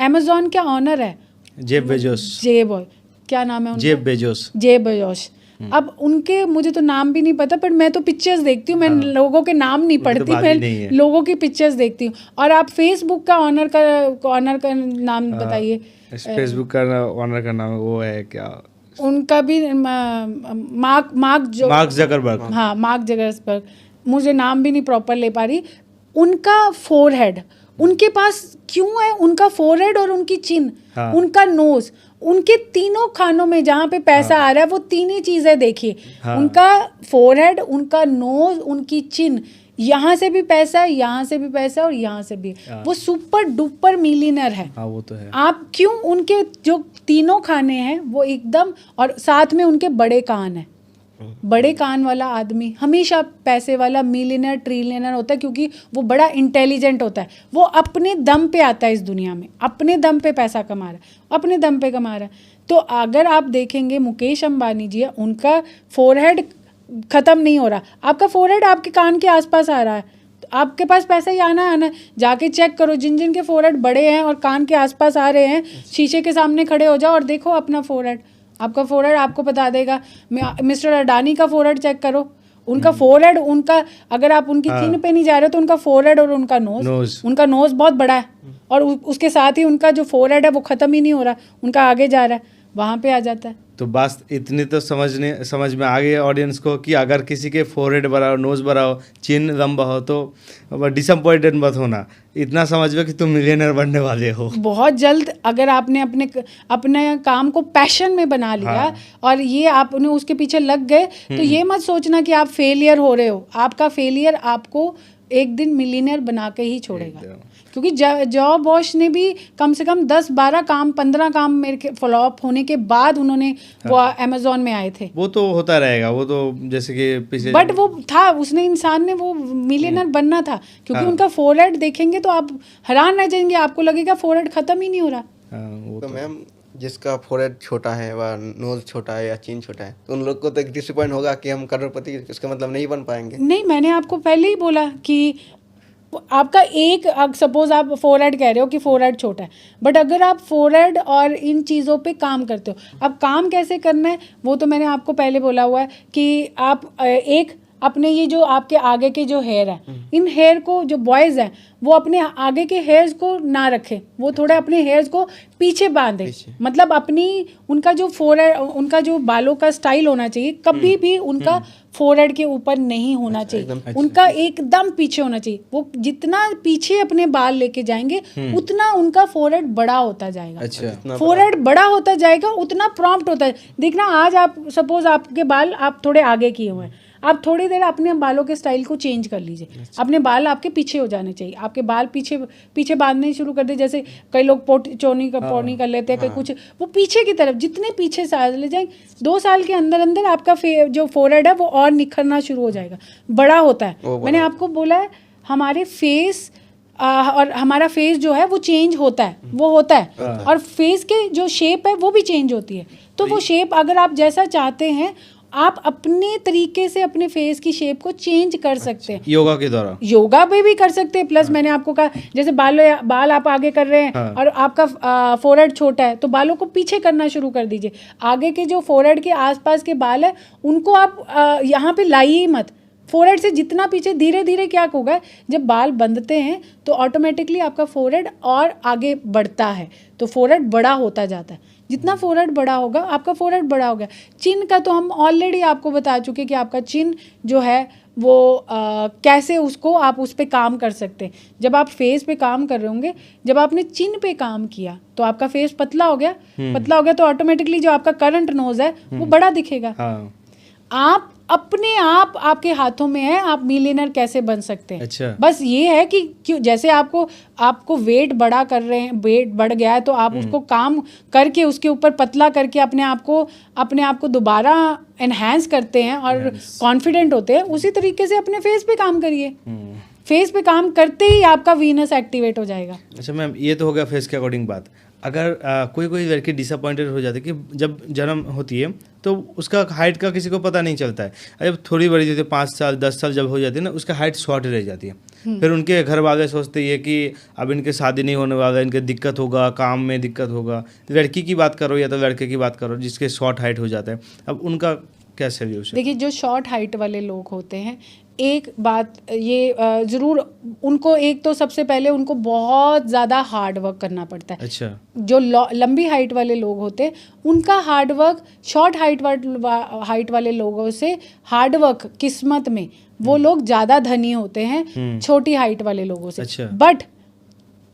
अमेज़न का ऑनर है, क्या नाम है उनका? जेब बेजोस। अब उनके मुझे तो नाम भी नहीं पता, पर मैं तो पिक्चर्स देखती हूँ, मैं लोगों के नाम नहीं पढ़ती, मैं लोगों की पिक्चर्स देखती हूँ। और आप फेसबुक का ऑनर का नाम बताइए। फेसबुक का ऑनर का नाम वो है क्या? उनका भी मार्क जकरबर्ग। हाँ, मार्क जकरबर्ग, मुझे नाम भी नहीं प्रॉपर ले पा रही। उनका फोरहेड उनके पास क्यों है? उनका फोरहेड और उनकी चिन, उनका नोज, उनके तीनों खानों में जहाँ पे पैसा आ रहा है वो तीन ही चीजें देखिए। उनका फोरहेड, उनका नोज, उनकी चिन, यहाँ से भी पैसा है, यहाँ से भी पैसा है और यहाँ से भी। वो सुपर डुपर मिलियनर है। वो तो है। आप क्यों? उनके जो तीनों खाने हैं वो एकदम, और साथ में उनके बड़े कान है। बड़े कान वाला आदमी हमेशा पैसे वाला मिलियनर, ट्रिलियनर होता है, क्योंकि वो बड़ा इंटेलिजेंट होता है। वो अपने दम पे आता है इस दुनिया में, अपने दम पे पैसा कमा रहा है, अपने दम पे कमा रहा है। तो अगर आप देखेंगे मुकेश अंबानी जी है, उनका फोरहेड खत्म नहीं हो रहा। आपका फोरहेड आपके कान के आसपास आ रहा है, तो आपके पास पैसा ही आना है। जाके चेक करो, जिन के फोरहेड बड़े हैं और कान के आसपास आ रहे हैं, शीशे के सामने खड़े हो जाओ और देखो अपना फोरहेड। आपका फोरहेड आपको बता देगा। मिस्टर अडानी का फोरहेड चेक करो, उनका फोरहेड, उनका अगर आप उनकी चिन पे नहीं जा रहे हो तो उनका फोरहेड और उनका नोज, उनका नोज बहुत बड़ा है, और उसके साथ ही उनका जो फोरहेड है वो खत्म ही नहीं हो रहा, उनका आगे जा रहा है, वहाँ पे आ जाता है। तो बस इतनी तो समझ में आ गई ऑडियंस को कि अगर किसी के फोरहेड बड़ा हो, नोज बड़ा हो, चिन लंबा हो तो डिसअपॉइंटेड मत होना। इतना समझ में कि तुम मिलियनर बनने वाले हो बहुत जल्द। अगर आपने अपने काम को पैशन में बना लिया और ये आपने उसके पीछे लग गए, तो ये मत सोचना कि आप फेलियर हो रहे हो। आपका फेलियर आपको एक दिन मिलियनर बना के ही छोड़ेगा। क्योंकि जॉब बॉश ने भी कम से कम 10-12 काम 15 काम मेरे के फ्लॉप होने के बाद उन्होंने वो अमेज़न में आए थे। वो तो होता रहेगा, वो तो जैसे कि पिछले, बट वो था, उसने इंसान ने वो मिलियनर बनना था। क्योंकि उनका फोरहेड देखेंगे तो आप हैरान रह जाएंगे, आपको लगेगा फोरहेड खत्म ही नहीं हो रहा। तो मैम, जिसका फोरहेड छोटा है व नोज छोटा है या चिन छोटा है, तो उन लोग को तो एक डिसअपॉइंट होगा कि हम करोड़पति, इसका मतलब नहीं बन पाएंगे। नहीं, मैंने आपको पहले ही बोला कि आपका एक, सपोज आप फोरहेड कह रहे हो कि फोरहेड छोटा है, बट अगर आप फोरहेड और इन चीज़ों पे काम करते हो, अब काम कैसे करना है वो तो मैंने आपको पहले बोला हुआ है कि आप एक अपने ये जो आपके आगे के जो हेयर है, इन हेयर को, जो बॉयज़ हैं वो अपने आगे के हेयर्स को ना रखें, वो थोड़ा अपने हेयर्स को पीछे बांधे। मतलब अपनी उनका जो फोरहेड, उनका जो बालों का स्टाइल होना चाहिए, कभी भी उनका फोरहेड के ऊपर नहीं होना चाहिए, उनका एकदम पीछे होना चाहिए। वो जितना पीछे अपने बाल लेके जाएंगे उतना उनका फोरहेड बड़ा होता जाएगा। फोरहेड बड़ा होता जाएगा उतना प्रॉम्प्ट होता है। देखना, आज आप सपोज आपके बाल आप थोड़े आगे किए हुए हैं, आप थोड़ी देर अपने बालों के स्टाइल को चेंज कर लीजिए। अपने बाल आपके पीछे हो जाने चाहिए, आपके बाल पीछे बांधने शुरू कर दे। जैसे कई लोग पोनी कर लेते हैं, कई कुछ, वो पीछे की तरफ जितने पीछे से ले जाएंगे, 2 साल के अंदर अंदर आपका जो फोरहेड है वो और निखरना शुरू हो जाएगा, बड़ा होता है। मैंने आपको बोला है हमारे फेस और हमारा फेस जो है वो चेंज होता है, वो होता है, और फेस के जो शेप है वो भी चेंज होती है। तो वो शेप अगर आप जैसा चाहते हैं, आप अपने तरीके से अपने फेस की शेप को चेंज कर सकते हैं। योगा के द्वारा, योगा पे भी कर सकते हैं। प्लस मैंने आपको कहा, जैसे बाल आप आगे कर रहे हैं और आपका फोरहेड छोटा है, तो बालों को पीछे करना शुरू कर दीजिए। आगे के जो फोरहेड के आसपास के बाल है उनको आप यहाँ पे लाइए मत, फोरहेड से जितना पीछे, धीरे धीरे क्या होगा, जब बाल बंधते हैं तो ऑटोमेटिकली आपका फोरहेड और आगे बढ़ता है, तो फोरहेड बड़ा होता जाता है। जितना फोरहेड बड़ा होगा आपका फोरहेड बड़ा होगा। चिन का तो हम ऑलरेडी आपको बता चुके कि आपका चिन जो है वो कैसे उसको आप उस पर काम कर सकते हैं। जब आप फेस पे काम कर रहे होंगे, जब आपने चिन पे काम किया तो आपका फेस पतला हो गया, पतला हो गया तो ऑटोमेटिकली जो आपका करंट नोज है वो बड़ा दिखेगा। आप अपने आप आपके हाथों में है, आप मिलियनर कैसे बन सकते हैं। अच्छा। बस ये है कि क्यों, जैसे आपको वेट बड़ा कर रहे हैं, वेट बढ़ गया है तो आप उसको काम करके उसके ऊपर पतला करके अपने आप को दोबारा एनहांस करते हैं और कॉन्फिडेंट होते हैं। उसी तरीके से अपने फेस पे काम करिए। फेस पे काम करते ही आपका वीनस एक्टिवेट हो जाएगा। अच्छा मैम, ये तो हो गया फेस के अकॉर्डिंग बात। अगर कोई लड़की डिसअपॉइंटेड हो जाती है कि जब जन्म होती है तो उसका हाइट का किसी को पता नहीं चलता है, जब थोड़ी बड़ी होती है 5 साल 10 साल जब हो जाती है ना, उसका हाइट शॉर्ट रह जाती है। फिर उनके घर वाले सोचते हैं कि अब इनके शादी नहीं होने वाला, इनके दिक्कत होगा, काम में दिक्कत होगा। लड़की की बात करो या तो लड़के की बात करो जिसके शॉर्ट हाइट हो जाता है, अब उनका क्या सोल्यूशन? देखिए, जो शॉर्ट हाइट वाले लोग होते हैं, एक बात ये ज़रूर उनको, एक तो सबसे पहले उनको बहुत ज़्यादा हार्ड वर्क करना पड़ता है। अच्छा। जो लंबी हाइट वाले लोग होते हैं उनका हार्ड वर्क शॉर्ट हाइट वाले लोगों से, हार्ड वर्क किस्मत में वो लोग ज़्यादा धनी होते हैं छोटी हाइट वाले लोगों से। अच्छा। बट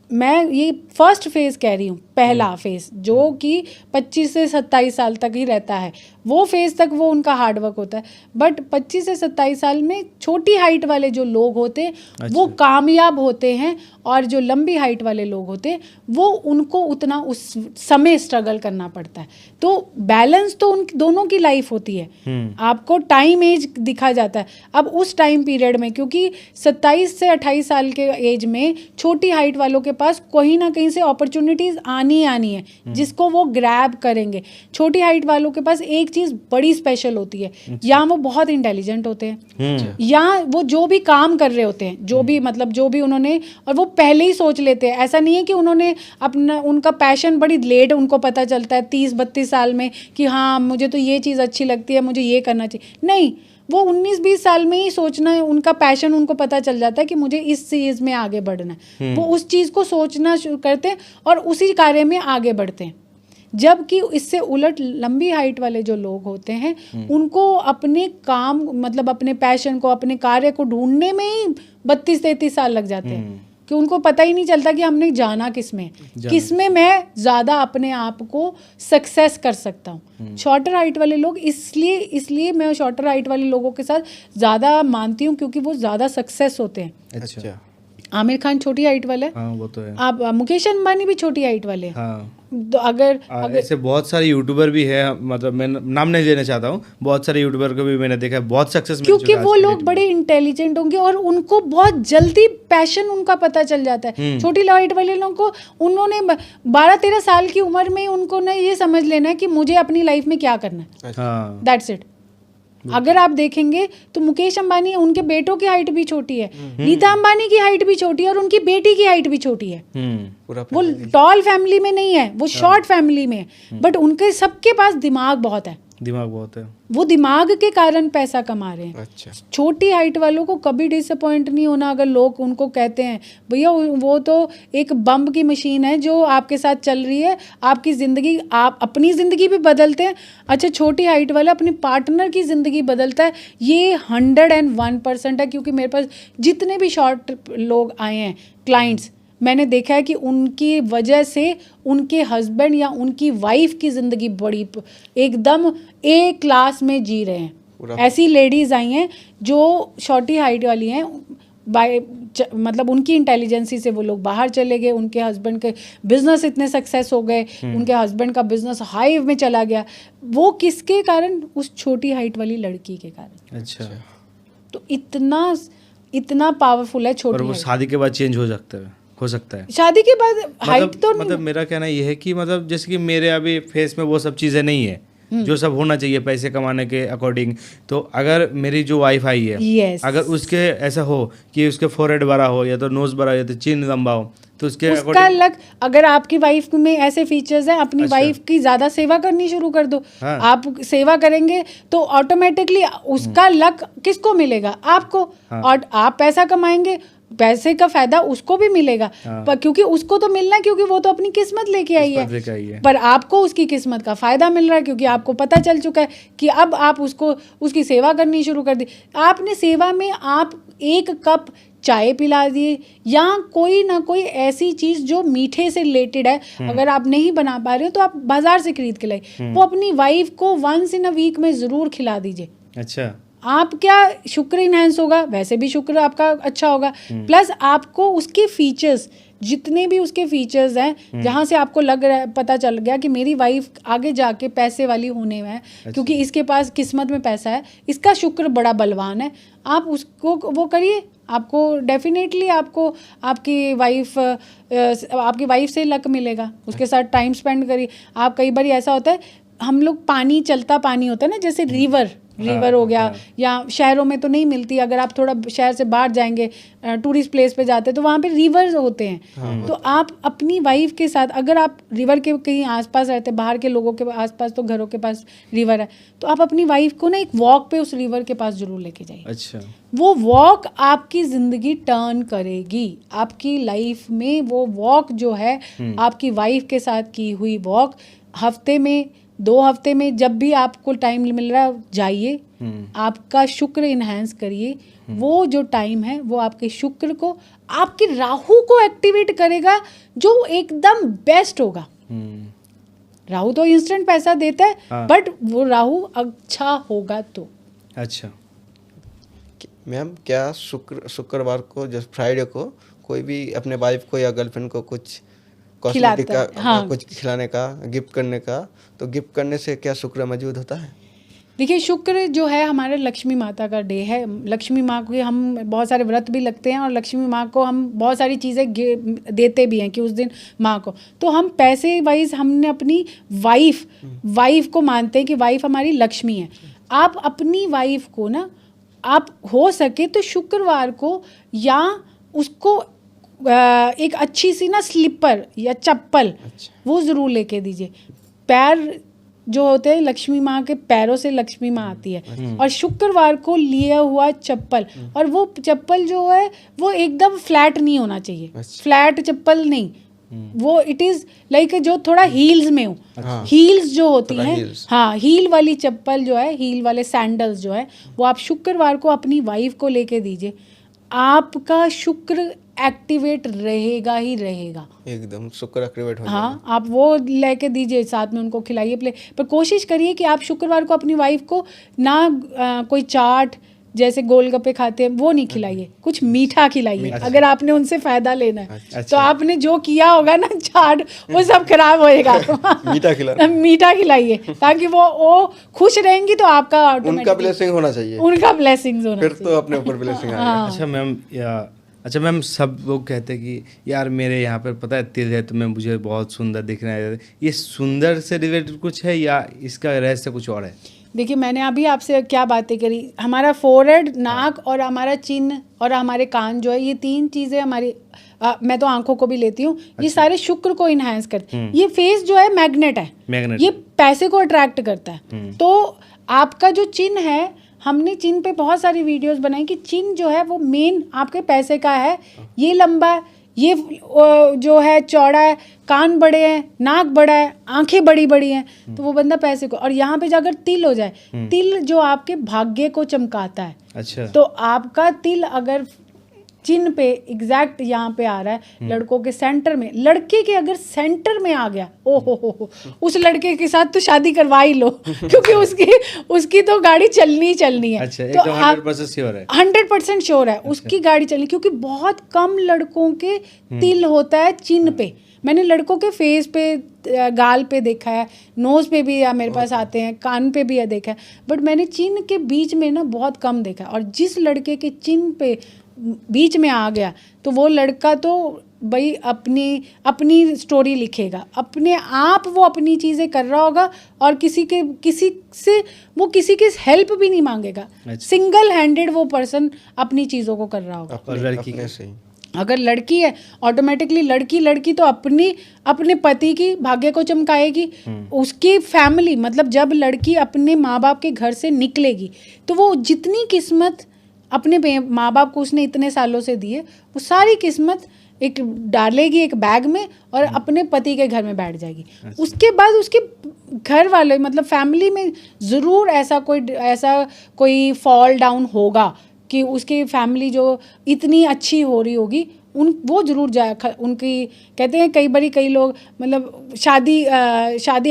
मैं ये फर्स्ट फेज़ कह रही हूँ, पहला फेज़ जो कि 25 से 27 साल तक ही रहता है, वो फेज़ तक वो उनका हार्ड वर्क होता है। बट 25 से 27 साल में छोटी हाइट वाले जो लोग होते हैं वो कामयाब होते हैं, और जो लंबी हाइट वाले लोग होते हैं वो उनको उतना उस समय स्ट्रगल करना पड़ता है। तो बैलेंस तो उन दोनों की लाइफ होती है। आपको टाइम एज दिखा जाता है। अब उस टाइम पीरियड में, क्योंकि 27 से 28 साल के एज में छोटी हाइट वालों के पास कहीं ना कहीं से अपॉर्चुनिटीज आनी है जिसको वो ग्रैब करेंगे। छोटी हाइट वालों के पास एक चीज बड़ी स्पेशल होती है, या वो बहुत इंटेलिजेंट होते हैं, या वो जो भी काम कर रहे होते हैं, जो भी मतलब जो भी उन्होंने, और वो पहले ही सोच लेते हैं। ऐसा नहीं है कि उन्होंने अपना, उनका पैशन बड़ी लेट उनको पता चलता है 30-32 साल में कि हाँ मुझे तो ये चीज़ अच्छी लगती है, मुझे ये करना चाहिए। नहीं, वो 19-20 साल में ही सोचना है, उनका पैशन उनको पता चल जाता है कि मुझे इस चीज़ में आगे बढ़ना है। वो उस चीज़ को सोचना शुरू करते हैं और उसी कार्य में आगे बढ़ते हैं। जबकि इससे उलट लंबी हाइट वाले जो लोग होते हैं उनको अपने काम, मतलब अपने पैशन को, अपने कार्य को ढूंढने में ही 32-33 साल लग जाते हैं कि उनको पता ही नहीं चलता कि हमने जाना किसमें मैं ज़्यादा अपने आप को सक्सेस कर सकता हूँ। शॉर्टर हाइट वाले लोग, इसलिए मैं शॉर्टर हाइट वाले लोगों के साथ ज़्यादा मानती हूँ क्योंकि वो ज़्यादा सक्सेस होते हैं। अच्छा। आमिर खान छोटी हाइट वाले, हाँ वो तो है। आप मुकेश अंबानी भी छोटी हाइट वाले। हाँ। तो अगर ऐसे बहुत सारे यूट्यूबर भी है, मतलब मैं नाम नहीं लेना चाहता हूँ, बहुत सारे यूट्यूबर को भी मैंने देखा है बहुत सक्सेस, क्योंकि वो लोग बड़े इंटेलिजेंट होंगे और उनको बहुत जल्दी पैशन उनका पता चल जाता है। छोटी हाइट वाले लोगों को, उन्होंने 12-13 साल की उम्र में उनको ना ये समझ लेना है कि मुझे अपनी लाइफ में क्या करना है, दैट्स इट। अगर आप देखेंगे तो मुकेश अंबानी, उनके बेटों की हाइट भी छोटी है, नीता अंबानी की हाइट भी छोटी है और उनकी बेटी की हाइट भी छोटी है। वो टॉल फैमिली में नहीं है, वो शॉर्ट फैमिली में है, बट उनके सबके पास दिमाग बहुत है। वो दिमाग के कारण पैसा कमा रहे हैं। अच्छा। छोटी हाइट वालों को कभी डिसअपॉइंट नहीं होना अगर लोग उनको कहते हैं भैया वो तो एक बम की मशीन है जो आपके साथ चल रही है, आपकी ज़िंदगी, आप अपनी ज़िंदगी भी बदलते हैं। अच्छा, छोटी हाइट वाला अपने पार्टनर की ज़िंदगी बदलता है, ये 101% है। क्योंकि मेरे पास जितने भी शॉर्ट लोग आए हैं क्लाइंट्स, मैंने देखा है कि उनकी वजह से उनके हस्बैंड या उनकी वाइफ की ज़िंदगी बड़ी एकदम ए क्लास में जी रहे हैं। ऐसी लेडीज़ आई हैं जो शॉर्टी हाइट वाली हैं, मतलब उनकी इंटेलिजेंसी से वो लोग बाहर चले गए, उनके हस्बैंड के बिजनेस इतने सक्सेस हो गए, उनके हस्बैंड का बिजनेस हाई में चला गया। वो किसके कारण? उस छोटी हाइट वाली लड़की के कारण। अच्छा। तो इतना पावरफुल है छोटी। और वो शादी के बाद चेंज हो सकता है शादी के बाद हाइट तो मतलब मेरा कहना ये है कि मतलब जैसे कि मेरे अभी फेस में वो सब चीज़ें नहीं है, जो सब होना चाहिए पैसे कमाने के अकॉर्डिंग। तो अगर मेरी जो वाइफ आई है, Yes. अगर उसके ऐसा हो कि उसके फोरहेड बड़ा हो या तो नोज बड़ा हो या तो चिन लंबा हो, तो उसके उसका according- लक, अगर आपकी वाइफ में ऐसे फीचर्स हैं, अपनी अच्छा। वाइफ की ज्यादा सेवा करनी शुरू कर दो। हाँ। आप सेवा करेंगे तो ऑटोमेटिकली उसका लक किसको मिलेगा? आपको। हाँ। और आप पैसा कमाएंगे, पैसे का फायदा उसको भी मिलेगा। हाँ। पर क्योंकि उसको तो मिलना है, क्योंकि वो तो अपनी किस्मत लेके आई किस्मत है। लेके आई है। पर आपको उसकी किस्मत का फायदा मिल रहा है, क्योंकि आपको पता चल चुका है कि अब आप उसको उसकी सेवा करनी शुरू कर दी। आपने सेवा में आप 1 कप चाय पिला दिए या कोई ना कोई ऐसी चीज जो मीठे से रिलेटेड है, अगर आप नहीं बना पा रहे हो तो आप बाजार से खरीद के लाइए, वो अपनी वाइफ को वंस इन अ वीक में जरूर खिला दीजिए। अच्छा। आप क्या शुक्र इनहेंस होगा, वैसे भी शुक्र आपका अच्छा होगा, प्लस आपको उसके फीचर्स, जितने भी उसके फीचर्स हैं, जहाँ से आपको लग रहा है, पता चल गया कि मेरी वाइफ आगे जाके पैसे वाली होने में है, क्योंकि इसके पास किस्मत में पैसा है, इसका शुक्र बड़ा बलवान है, आप उसको वो करिए, आपको डेफिनेटली आपको आपकी वाइफ से लक मिलेगा। उसके साथ टाइम स्पेंड करिए। आप कई बार ऐसा होता है, हम लोग पानी, चलता पानी होता है ना, जैसे रिवर हो गया, या शहरों में तो नहीं मिलती, अगर आप थोड़ा शहर से बाहर जाएंगे, टूरिस्ट प्लेस पे जाते हैं तो वहाँ पे रिवर्स होते हैं। तो आप अपनी वाइफ के साथ, अगर आप रिवर के कहीं आसपास रहते हैं, बाहर के लोगों के आसपास तो घरों के पास रिवर है, तो आप अपनी वाइफ को ना एक वॉक पे उस रिवर के पास जरूर लेके जाइए। अच्छा। वो वॉक आपकी जिंदगी टर्न करेगी, आपकी लाइफ में वो वॉक जो है, आपकी वाइफ के साथ की हुई वॉक, हफ्ते में 2 हफ्ते में जब भी आपको टाइम मिल रहा है जाइए, आपका शुक्र इनहेंस करिए। वो जो टाइम है वो आपके शुक्र को, आपके राहु को एक्टिवेट करेगा, जो एकदम बेस्ट होगा। राहु तो इंस्टेंट पैसा देता है, हाँ। बट वो राहु अच्छा होगा तो। अच्छा। मैम, क्या शुक्रवार को, जैसे फ्राइडे को, कोई भी अपने वाइफ को या गर्लफ्रेंड को कुछ कॉस्मेटिक खिलाता का, है, हाँ। कुछ खिलाने का, गिफ्ट करने का, तो गिफ्ट करने से क्या शुक्र मौजूद होता है? देखिए, शुक्र जो है हमारे लक्ष्मी माता का डे है। लक्ष्मी माँ को हम बहुत सारे व्रत भी लगते हैं, और लक्ष्मी माँ को हम बहुत सारी चीज़ें देते भी हैं कि उस दिन माँ को, तो हम पैसे वाइज हमने अपनी वाइफ को मानते हैं कि वाइफ हमारी लक्ष्मी है। आप अपनी वाइफ को ना, आप हो सके तो शुक्रवार को या उसको एक अच्छी सी ना स्लीपर या चप्पल वो ज़रूर लेके दीजिए। पैर जो होते हैं, लक्ष्मी माँ के पैरों से लक्ष्मी माँ आती है, और शुक्रवार को लिया हुआ चप्पल, और वो चप्पल जो है वो एकदम फ्लैट नहीं होना चाहिए। फ्लैट चप्पल नहीं, वो इट इज़ लाइक जो थोड़ा हील्स में हो। हील्स जो होती हैं, हाँ, हील वाली चप्पल जो है, हील वाले सैंडल्स जो है, वो आप शुक्रवार को अपनी वाइफ को लेके दीजिए। आपका शुक्र एक्टिवेट रहेगा ही रहेगा, एकदम शुक्र एक्टिवेट हो हाँ। आप वो लेके दीजिए, साथ में उनको खिलाइए पर कोशिश करिए कि आप शुक्रवार को अपनी वाइफ को ना कोई चाट जैसे गोलगप्पे खाते हैं वो नहीं खिलाइए, कुछ मीठा खिलाइए। अगर आपने उनसे फायदा लेना है तो आपने जो किया होगा ना चाट, वो सब खराब होएगा। मीठा खिलाइए, ताकि वो खुश रहेंगी, तो आपका उनका ब्लेसिंग होना चाहिए, उनका ब्लेसिंग्स होना फिर तो अपने ऊपर ब्लेसिंग आएगा। अच्छा मैम, सब लोग कहते हैं कि यार मेरे यहाँ पर पता है तिल है तो मैं मुझे बहुत सुंदर दिखना है, ये सुंदर से रिलेटेड कुछ है या इसका रहस्य कुछ और है? देखिए, मैंने अभी आपसे क्या बातें करी, हमारा फोरहेड, नाक और हमारा चिन्ह और हमारे कान जो है, ये 3 चीज़ें हमारी, मैं तो आंखों को भी लेती हूँ, ये सारे शुक्र को इन्हांस करते हैं। ये फेस जो है मैग्नेट है, ये पैसे को अट्रैक्ट करता है। तो आपका जो चिन्ह है, हमने चिन्ह पे बहुत सारी वीडियोस बनाई कि चिन्ह जो है वो मेन आपके पैसे का है। ये लंबा है, ये जो है चौड़ा है, कान बड़े हैं, नाक बड़ा है, आंखें बड़ी बड़ी हैं, तो वो बंदा पैसे को। और यहाँ पे अगर तिल हो जाए, तिल जो आपके भाग्य को चमकाता है। अच्छा। तो आपका तिल अगर चिन्ह पे एग्जैक्ट यहाँ पे आ रहा है, लड़कों के सेंटर में, लड़के के अगर सेंटर में आ गया, ओ हो, उस लड़के के साथ तो शादी करवा ही लो, क्योंकि उसकी तो गाड़ी चलनी ही चलनी है। अच्छा, तो 100% श्योर है, 100% श्योर है उसकी गाड़ी चलनी, क्योंकि बहुत कम लड़कों के तिल होता है चिन्ह पे। मैंने लड़कों के फेस पे, गाल पे देखा है, नोज पे भी या मेरे पास आते हैं, कान पे भी देखा है, बट मैंने चिन्ह के बीच में ना बहुत कम देखा है। और जिस लड़के के चिन्ह पे बीच में आ गया तो वो लड़का तो भाई अपनी स्टोरी लिखेगा, अपने आप वो अपनी चीज़ें कर रहा होगा और किसी की हेल्प भी नहीं मांगेगा। सिंगल हैंडेड वो पर्सन अपनी चीज़ों को कर रहा होगा। अपने से ही। अगर लड़की है, ऑटोमेटिकली लड़की तो अपने पति की भाग्य को चमकाएगी। उसकी फैमिली, मतलब जब लड़की अपने माँ बाप के घर से निकलेगी तो वो जितनी किस्मत अपने माँ बाप को उसने इतने सालों से दी है, वो सारी किस्मत एक डालेगी एक बैग में और अपने पति के घर में बैठ जाएगी। उसके बाद उसके घर वाले, मतलब फैमिली में ज़रूर ऐसा कोई फॉल डाउन होगा कि उसकी फैमिली जो इतनी अच्छी हो रही होगी वो ज़रूर जाए। उनकी कहते हैं कई लोग, मतलब शादी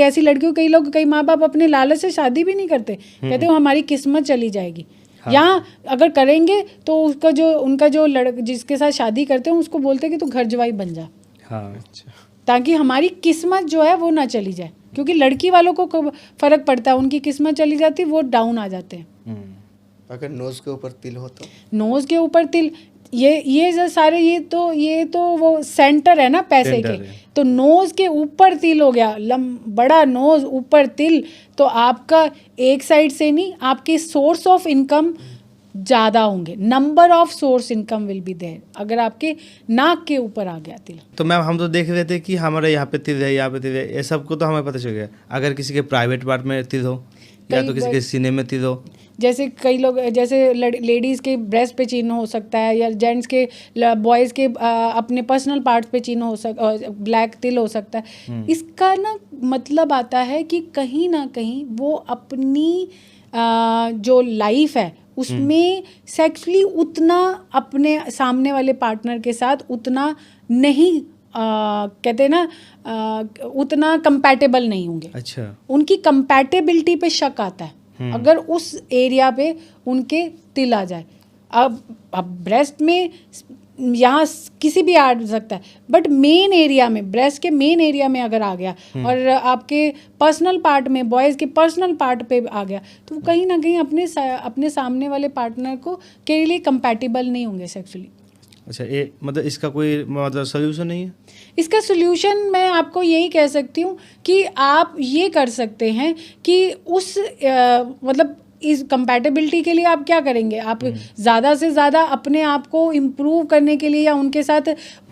ऐसी लड़कियों, कई माँ बाप अपने लालच से शादी भी नहीं करते, कहते हैं हमारी किस्मत चली जाएगी। हाँ। यहाँ अगर करेंगे तो उनका जो जिसके साथ शादी करते हैं उसको बोलते हैं कि तू घर जवाई बन जा। हाँ। अच्छा। ताकि हमारी किस्मत जो है वो ना चली जाए, क्योंकि लड़की वालों को फर्क पड़ता है, उनकी किस्मत चली जाती है, वो डाउन आ जाते हैं। अगर नोज के ऊपर तिल हो तो? नोज के ऊपर तिल, ये जो सारे ये तो वो सेंटर है ना पैसे के, तो नोज के ऊपर तिल हो गया, बड़ा नोज ऊपर तिल, तो आपका एक साइड से नहीं, आपके सोर्स ऑफ इनकम ज़्यादा होंगे, number of source income will be there अगर आपके नाक के ऊपर आ गया तिल। तो मैम हम तो देख रहे थे कि हमारे यहाँ पे तिल है, यहाँ पे तिल है, ये सबको तो हमें पता चल गया। अगर किसी के प्राइवेट पार्ट में तिल हो या तो किसी के सीने में तिल हो, जैसे कई लोग, जैसे लेडीज़ के ब्रेस्ट पे चिन्ह हो सकता है, या जेंट्स के बॉयज़ के अपने पर्सनल पार्ट्स पे चिन्ह हो ब्लैक तिल हो सकता है। इसका ना मतलब आता है कि कहीं ना कहीं वो अपनी जो लाइफ है उसमें सेक्सुअली उतना अपने सामने वाले पार्टनर के साथ उतना नहीं कहते हैं ना उतना कंपैटिबल नहीं होंगे। अच्छा। उनकी कंपैटिबिलिटी पे शक आता है अगर उस एरिया पे उनके तिल आ जाए। अब ब्रेस्ट में यहाँ किसी भी आ सकता है, बट मेन एरिया में, ब्रेस्ट के मेन एरिया में अगर आ गया और आपके पर्सनल पार्ट में, बॉयज़ के पर्सनल पार्ट पे आ गया, तो वो कहीं ना कहीं अपने सामने वाले पार्टनर के लिए कंपैटिबल नहीं होंगे सेक्सुअली। अच्छा, ये मतलब इसका कोई मतलब सोल्यूशन नहीं है? इसका सोल्यूशन मैं आपको यही कह सकती हूँ कि आप ये कर सकते हैं कि उस मतलब इस कंपैटिबिलिटी के लिए आप क्या करेंगे, आप ज़्यादा से ज़्यादा अपने आप को इम्प्रूव करने के लिए या उनके साथ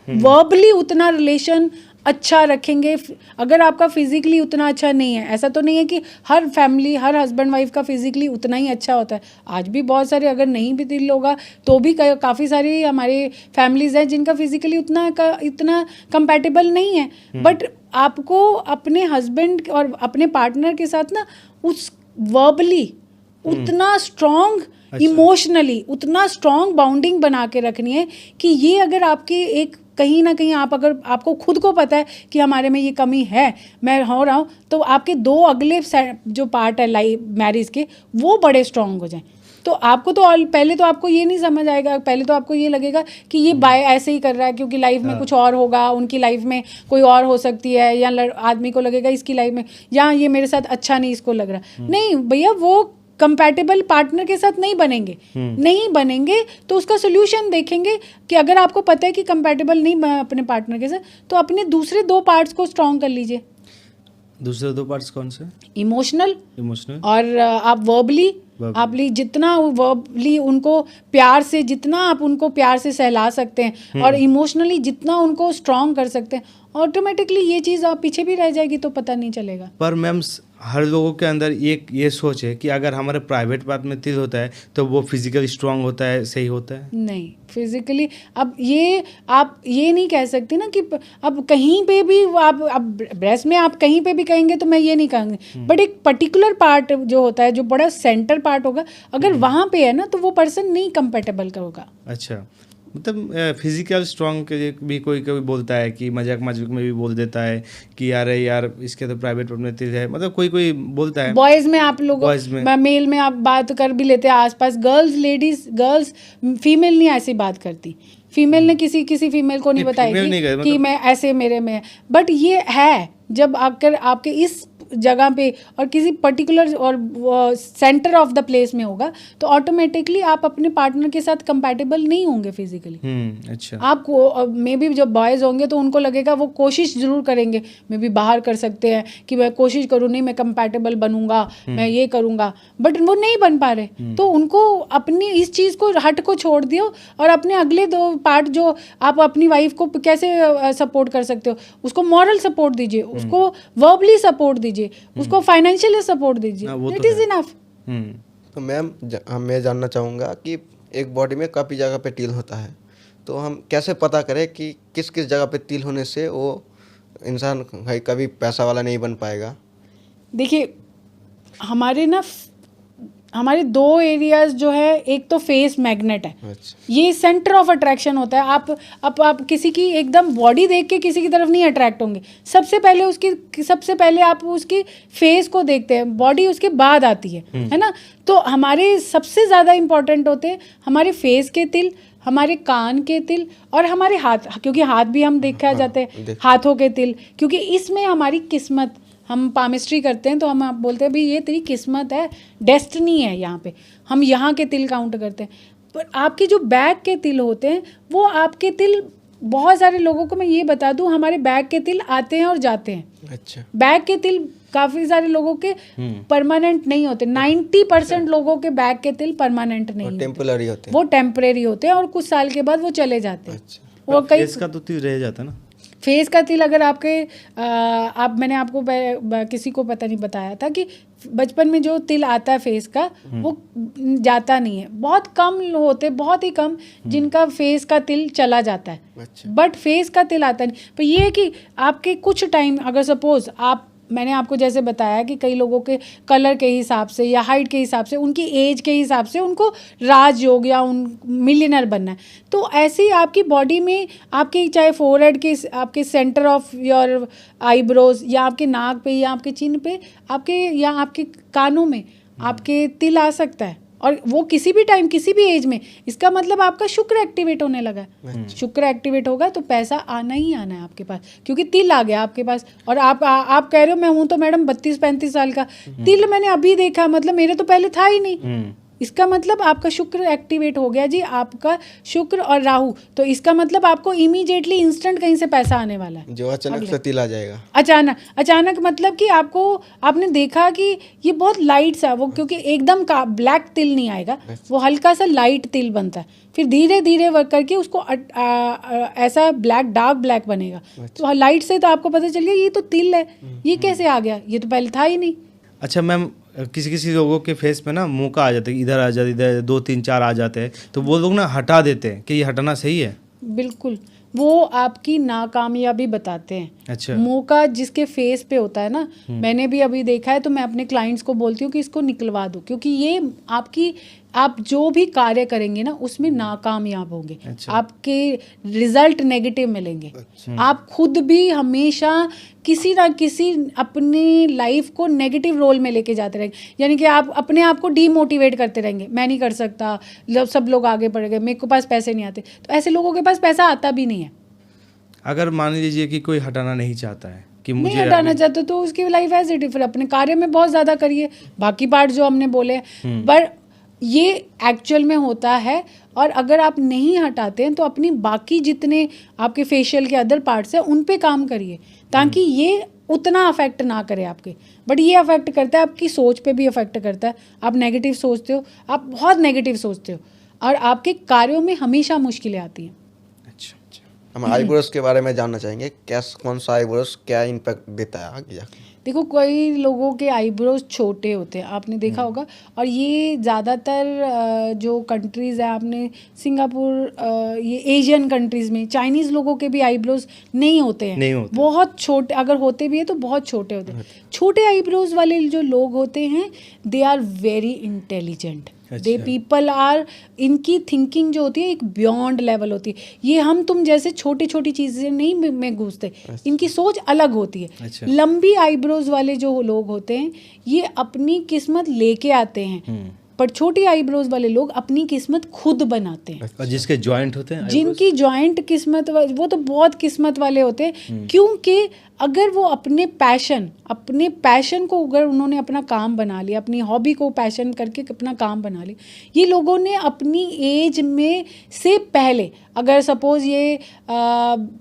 वर्बली उतना रिलेशन अच्छा रखेंगे। अगर आपका फिजिकली उतना अच्छा नहीं है, ऐसा तो नहीं है कि हर फैमिली, हर हस्बैंड वाइफ का फिजिकली उतना ही अच्छा होता है। आज भी बहुत सारे, अगर नहीं भी दिल होगा तो भी काफ़ी सारी हमारी फैमिलीज हैं जिनका फिजिकली इतना कंपैटिबल नहीं है, बट आपको अपने हस्बैंड और अपने पार्टनर के साथ ना उस वर्बली उतना स्ट्रॉन्ग, इमोशनली उतना स्ट्रॉन्ग बाउंडिंग बना के रखनी है कि ये अगर आपके एक कहीं ना कहीं अगर आपको खुद को पता है कि हमारे में ये कमी है, मैं हो रहा हूँ, तो आपके दो अगले जो पार्ट है लाइफ मैरिज के वो बड़े स्ट्रॉन्ग हो जाएं। तो आपको तो पहले तो आपको ये नहीं समझ आएगा, पहले तो आपको ये लगेगा कि ये बाय ऐसे ही कर रहा है क्योंकि लाइफ में कुछ और होगा, उनकी लाइफ में कोई और हो सकती है, या आदमी को लगेगा इसकी लाइफ में या ये मेरे साथ अच्छा नहीं इसको लग रहा। नहीं भैया, वो कंपैटिबल पार्टनर के साथ नहीं बनेंगे तो उसका सोल्यूशन देखेंगे कि अगर आपको पता है कि कंपैटिबल नहीं अपने पार्टनर के साथ, तो अपने दूसरे दो पार्ट्स को स्ट्रॉन्ग कर लीजिए। दूसरे दो पार्ट्स कौन से? इमोशनल और आप वर्बली, आप जितना वर्बली उनको प्यार से, जितना आप उनको प्यार से सहला सकते हैं और इमोशनली जितना उनको स्ट्रॉन्ग कर सकते हैं, ऑटोमेटिकली ये चीज़ आप पीछे भी रह जाएगी तो पता नहीं चलेगा। पर मैम हर लोगों के अंदर ये सोच है कि अगर हमारे प्राइवेट पार्ट में तिल होता है तो वो फिजिकली स्ट्रांग होता है, सही होता है? नहीं, फिजिकली अब ये आप ये नहीं कह सकते ना कि अब कहीं पे भी आप ब्रेस्ट में आप कहीं पे भी कहेंगे तो मैं ये नहीं कहूँगी, बट एक पर्टिकुलर पार्ट जो होता है, जो बड़ा सेंटर पार्ट होगा, अगर वहाँ पे है ना तो वो पर्सन नहीं कंपेटेबल का होगा। अच्छा, मतलब फिजिकल स्ट्रांग के लिए भी कोई बोलता है कि मजाक में भी बोल देता है कि यार इसके तो प्राइवेट में तिल है, मतलब कोई बोलता है। बॉयज में आप लोग, मेल में आप बात कर भी लेते हैं आसपास, गर्ल्स फीमेल नहीं ऐसी बात करती, फीमेल ने किसी फीमेल को नहीं बताई कि मैं ऐसे मेरे में, बट ये है जब आकर आपके इस जगह पे और किसी पर्टिकुलर और सेंटर ऑफ द प्लेस में होगा तो ऑटोमेटिकली आप अपने पार्टनर के साथ कंपैटिबल नहीं होंगे फिजिकली। अच्छा। आपको मे बी जब बॉयज़ होंगे तो उनको लगेगा, वो कोशिश ज़रूर करेंगे, मे बी बाहर कर सकते हैं कि मैं कोशिश करूँ, नहीं मैं कंपैटिबल बनूंगा, मैं ये करूँगा, बट वो नहीं बन पा रहे। तो उनको अपनी इस चीज़ को, हट को छोड़ दियो और अपने अगले 2 पार्ट जो आप अपनी वाइफ को कैसे सपोर्ट कर सकते हो, उसको मॉरल सपोर्ट दीजिए, उसको वर्बली सपोर्ट दीजिए, उसको फाइनेंशियली सपोर्ट दीजिए, इट इज़ इनफ। तो मैम मैं जानना चाहूँगा कि एक बॉडी में काफ़ी जगह पे तिल होता है, तो हम कैसे पता करें कि किस किस जगह पे तिल होने से वो इंसान भाई कभी पैसा वाला नहीं बन पाएगा? देखिए हमारे 2 एरियाज जो है, एक तो फेस मैग्नेट है। अच्छा। ये सेंटर ऑफ अट्रैक्शन होता है। आप किसी की एकदम बॉडी देख के किसी की तरफ नहीं अट्रैक्ट होंगे, सबसे पहले आप उसकी फेस को देखते हैं, बॉडी उसके बाद आती है ना। तो हमारे सबसे ज़्यादा इम्पॉर्टेंट होते हैं हमारे फेस के तिल, हमारे कान के तिल और हमारे हाथ, क्योंकि हाथ भी हम देखा जाते हैं, हाथों के तिल, क्योंकि इसमें हमारी किस्मत, हम पामिस्ट्री करते हैं तो हम आप बोलते हैं भाई ये तेरी किस्मत है, डेस्टिनी है, यहाँ पे हम यहाँ के तिल काउंट करते हैं। पर आपके जो बैक के तिल होते हैं, वो आपके तिल, बहुत सारे लोगों को मैं ये बता दूं, हमारे बैक के तिल आते हैं और जाते हैं। अच्छा। बैक के तिल काफ़ी सारे लोगों के परमानेंट नहीं होते, 90% लोगों के बैक के तिल परमानेंट नहीं होते, टेम्पररी होते हैं, वो टेम्परेरी होते हैं और कुछ साल के बाद वो चले जाते हैं। अच्छा। वो कई इसका तो तिल रह जाता है ना। फेस का तिल अगर मैंने आपको किसी को पता नहीं बताया था कि बचपन में जो तिल आता है फेस का, वो जाता नहीं है, बहुत कम होते, बहुत ही कम जिनका फेस का तिल चला जाता है। अच्छा। बट फेस का तिल आता नहीं। पर ये है कि आपके कुछ टाइम, अगर सपोज मैंने आपको जैसे बताया कि कई लोगों के कलर के हिसाब से या हाइट के हिसाब से, उनकी एज के हिसाब से उनको राजयोग या मिलियनर बनना है, तो ऐसे ही आपकी बॉडी में, आपके चाहे फोरहेड के, आपके सेंटर ऑफ योर आईब्रोज, या आपके नाक पे, या आपके चिन पे, या आपके कानों में आपके तिल आ सकता है, और वो किसी भी टाइम, किसी भी एज में। इसका मतलब आपका शुक्र एक्टिवेट होने लगा है। शुक्र एक्टिवेट होगा तो पैसा आना ही आना है आपके पास, क्योंकि तिल आ गया आपके पास। और आप कह रहे हो मैं हूँ तो मैडम 32-35 साल का, तिल मैंने अभी देखा, मतलब मेरे तो पहले था ही नहीं। इसका मतलब आपका शुक्र एक्टिवेट हो गया जी, आपका शुक्र और राहु, तो इसका मतलब आपको इमीडिएटली इंस्टेंट कहीं से पैसा आने वाला है, जो अचानक से तिल आ जाएगा। अचानक मतलब कि आपने देखा कि ये बहुत लाइट सा, वो क्योंकि एकदम का ब्लैक तिल नहीं आएगा, वो हल्का सा लाइट तिल बनता है, फिर धीरे धीरे वर्क करके उसको ऐसा डार्क ब्लैक बनेगा। तो लाइट से तो आपको पता चल गया ये तो तिल है, ये कैसे आ गया, ये तो पहले था ही नहीं। अच्छा मैम, किसी लोगों के फेस पे ना मुँह आ जाते हैं, इधर आ जाते, इधर 2-3-4 आ जाते हैं, तो वो लोग ना हटा देते हैं कि ये हटाना सही है? बिल्कुल, वो आपकी नाकामयाबी बताते हैं। अच्छा। मुंह का जिसके फेस पे होता है ना, मैंने भी अभी देखा है, तो मैं अपने क्लाइंट्स को बोलती हूँ कि इसको निकलवा दो, क्योंकि ये आप जो भी कार्य करेंगे ना उसमें नाकामयाब होंगे। अच्छा। आपके रिजल्ट नेगेटिव मिलेंगे। आप खुद भी हमेशा किसी ना किसी अपनी लाइफ को नेगेटिव रोल में लेके जाते रहेंगे, यानी कि आप अपने आप को डीमोटिवेट करते रहेंगे, मैं नहीं कर सकता, जब सब लोग आगे बढ़ गए, मेरे को पास पैसे नहीं आते। तो ऐसे लोगों के पास पैसा आता भी नहीं है। अगर मान लीजिए कि कोई हटाना नहीं चाहता है, कि मुझे नहीं हटाना चाहते, तो उसकी लाइफ एज इट, फिर अपने कार्य में बहुत ज़्यादा करिए, बाकी पार्ट जो हमने बोले। पर ये एक्चुअल में होता है, और अगर आप नहीं हटाते हैं तो अपनी बाकी जितने आपके फेशियल के अदर पार्ट्स हैं उन पे काम करिए, ताकि ये उतना अफेक्ट ना करे आपके। बट ये अफेक्ट करता है, आपकी सोच पे भी अफेक्ट करता है। आप नेगेटिव सोचते हो, आप बहुत नेगेटिव सोचते हो, और आपके कार्यों में हमेशा मुश्किलें आती हैं। अच्छा। हम आईब्रोज के बारे में जानना चाहेंगे, कौन सा आईब्रोज क्या इम्पैक्ट देता है आगे जाके? देखो, कई लोगों के आईब्रोज छोटे होते हैं, आपने देखा होगा, और ये ज़्यादातर जो कंट्रीज़ है, आपने सिंगापुर, ये एशियन कंट्रीज़ में चाइनीज़ लोगों के भी आईब्रोज नहीं होते हैं, बहुत छोटे, अगर होते भी है तो बहुत छोटे होते हैं। छोटे आईब्रोज वाले जो लोग होते हैं, they are very intelligent, they people are, इनकी थिंकिंग जो होती है एक बियॉन्ड लेवल होती है। ये हम तुम जैसे छोटी छोटी चीज़ें नहीं में घुसते, इनकी सोच अलग होती है। लंबी आईब्रोज वाले जो लोग होते हैं, ये अपनी किस्मत लेके आते हैं, पर छोटी आईब्रोज वाले लोग अपनी किस्मत खुद बनाते हैं। और जिसके जॉइंट होते हैं जिनकी जॉइंट किस्मत वो तो बहुत किस्मत वाले होते हैं, क्योंकि अगर वो अपने पैशन को अगर उन्होंने अपना काम बना लिया, अपनी हॉबी को पैशन करके अपना काम बना लिया, ये लोगों ने अपनी एज में से पहले, अगर सपोज ये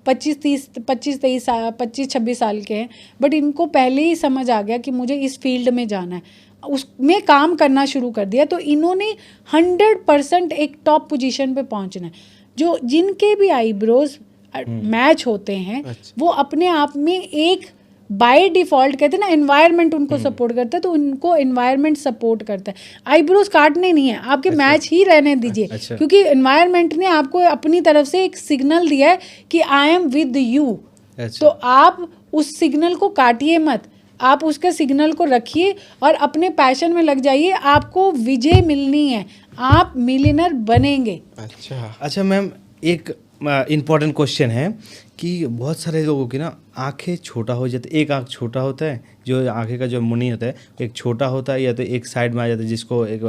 25-26 साल के हैं, बट इनको पहले ही समझ आ गया कि मुझे इस फील्ड में जाना है, उसमें काम करना शुरू कर दिया, तो इन्होंने 100% एक टॉप पोजीशन पे पहुंचना है। जो जिनके भी आईब्रोज मैच होते हैं, वो अपने आप में एक बाय डिफॉल्ट कहते हैं ना, एनवायरनमेंट उनको सपोर्ट करता है, तो उनको एनवायरनमेंट सपोर्ट करता है। आईब्रोज काटने नहीं है, आपके मैच ही रहने दीजिए, क्योंकि एनवायरनमेंट ने आपको अपनी तरफ से एक सिग्नल दिया है कि आई एम विद यू। तो आप उस सिग्नल को काटिए मत, आप उसके सिग्नल को रखिए और अपने पैशन में लग जाइए। आपको विजय मिलनी है, आप मिलियनर बनेंगे। अच्छा मैम, एक इम्पॉर्टेंट क्वेश्चन है कि बहुत सारे लोगों की ना आंखें छोटा हो जाती है, एक आंख छोटा होता है, जो आंखें का जो मुनी होता है एक छोटा होता है, या तो एक साइड में आ जाता है, जिसको एक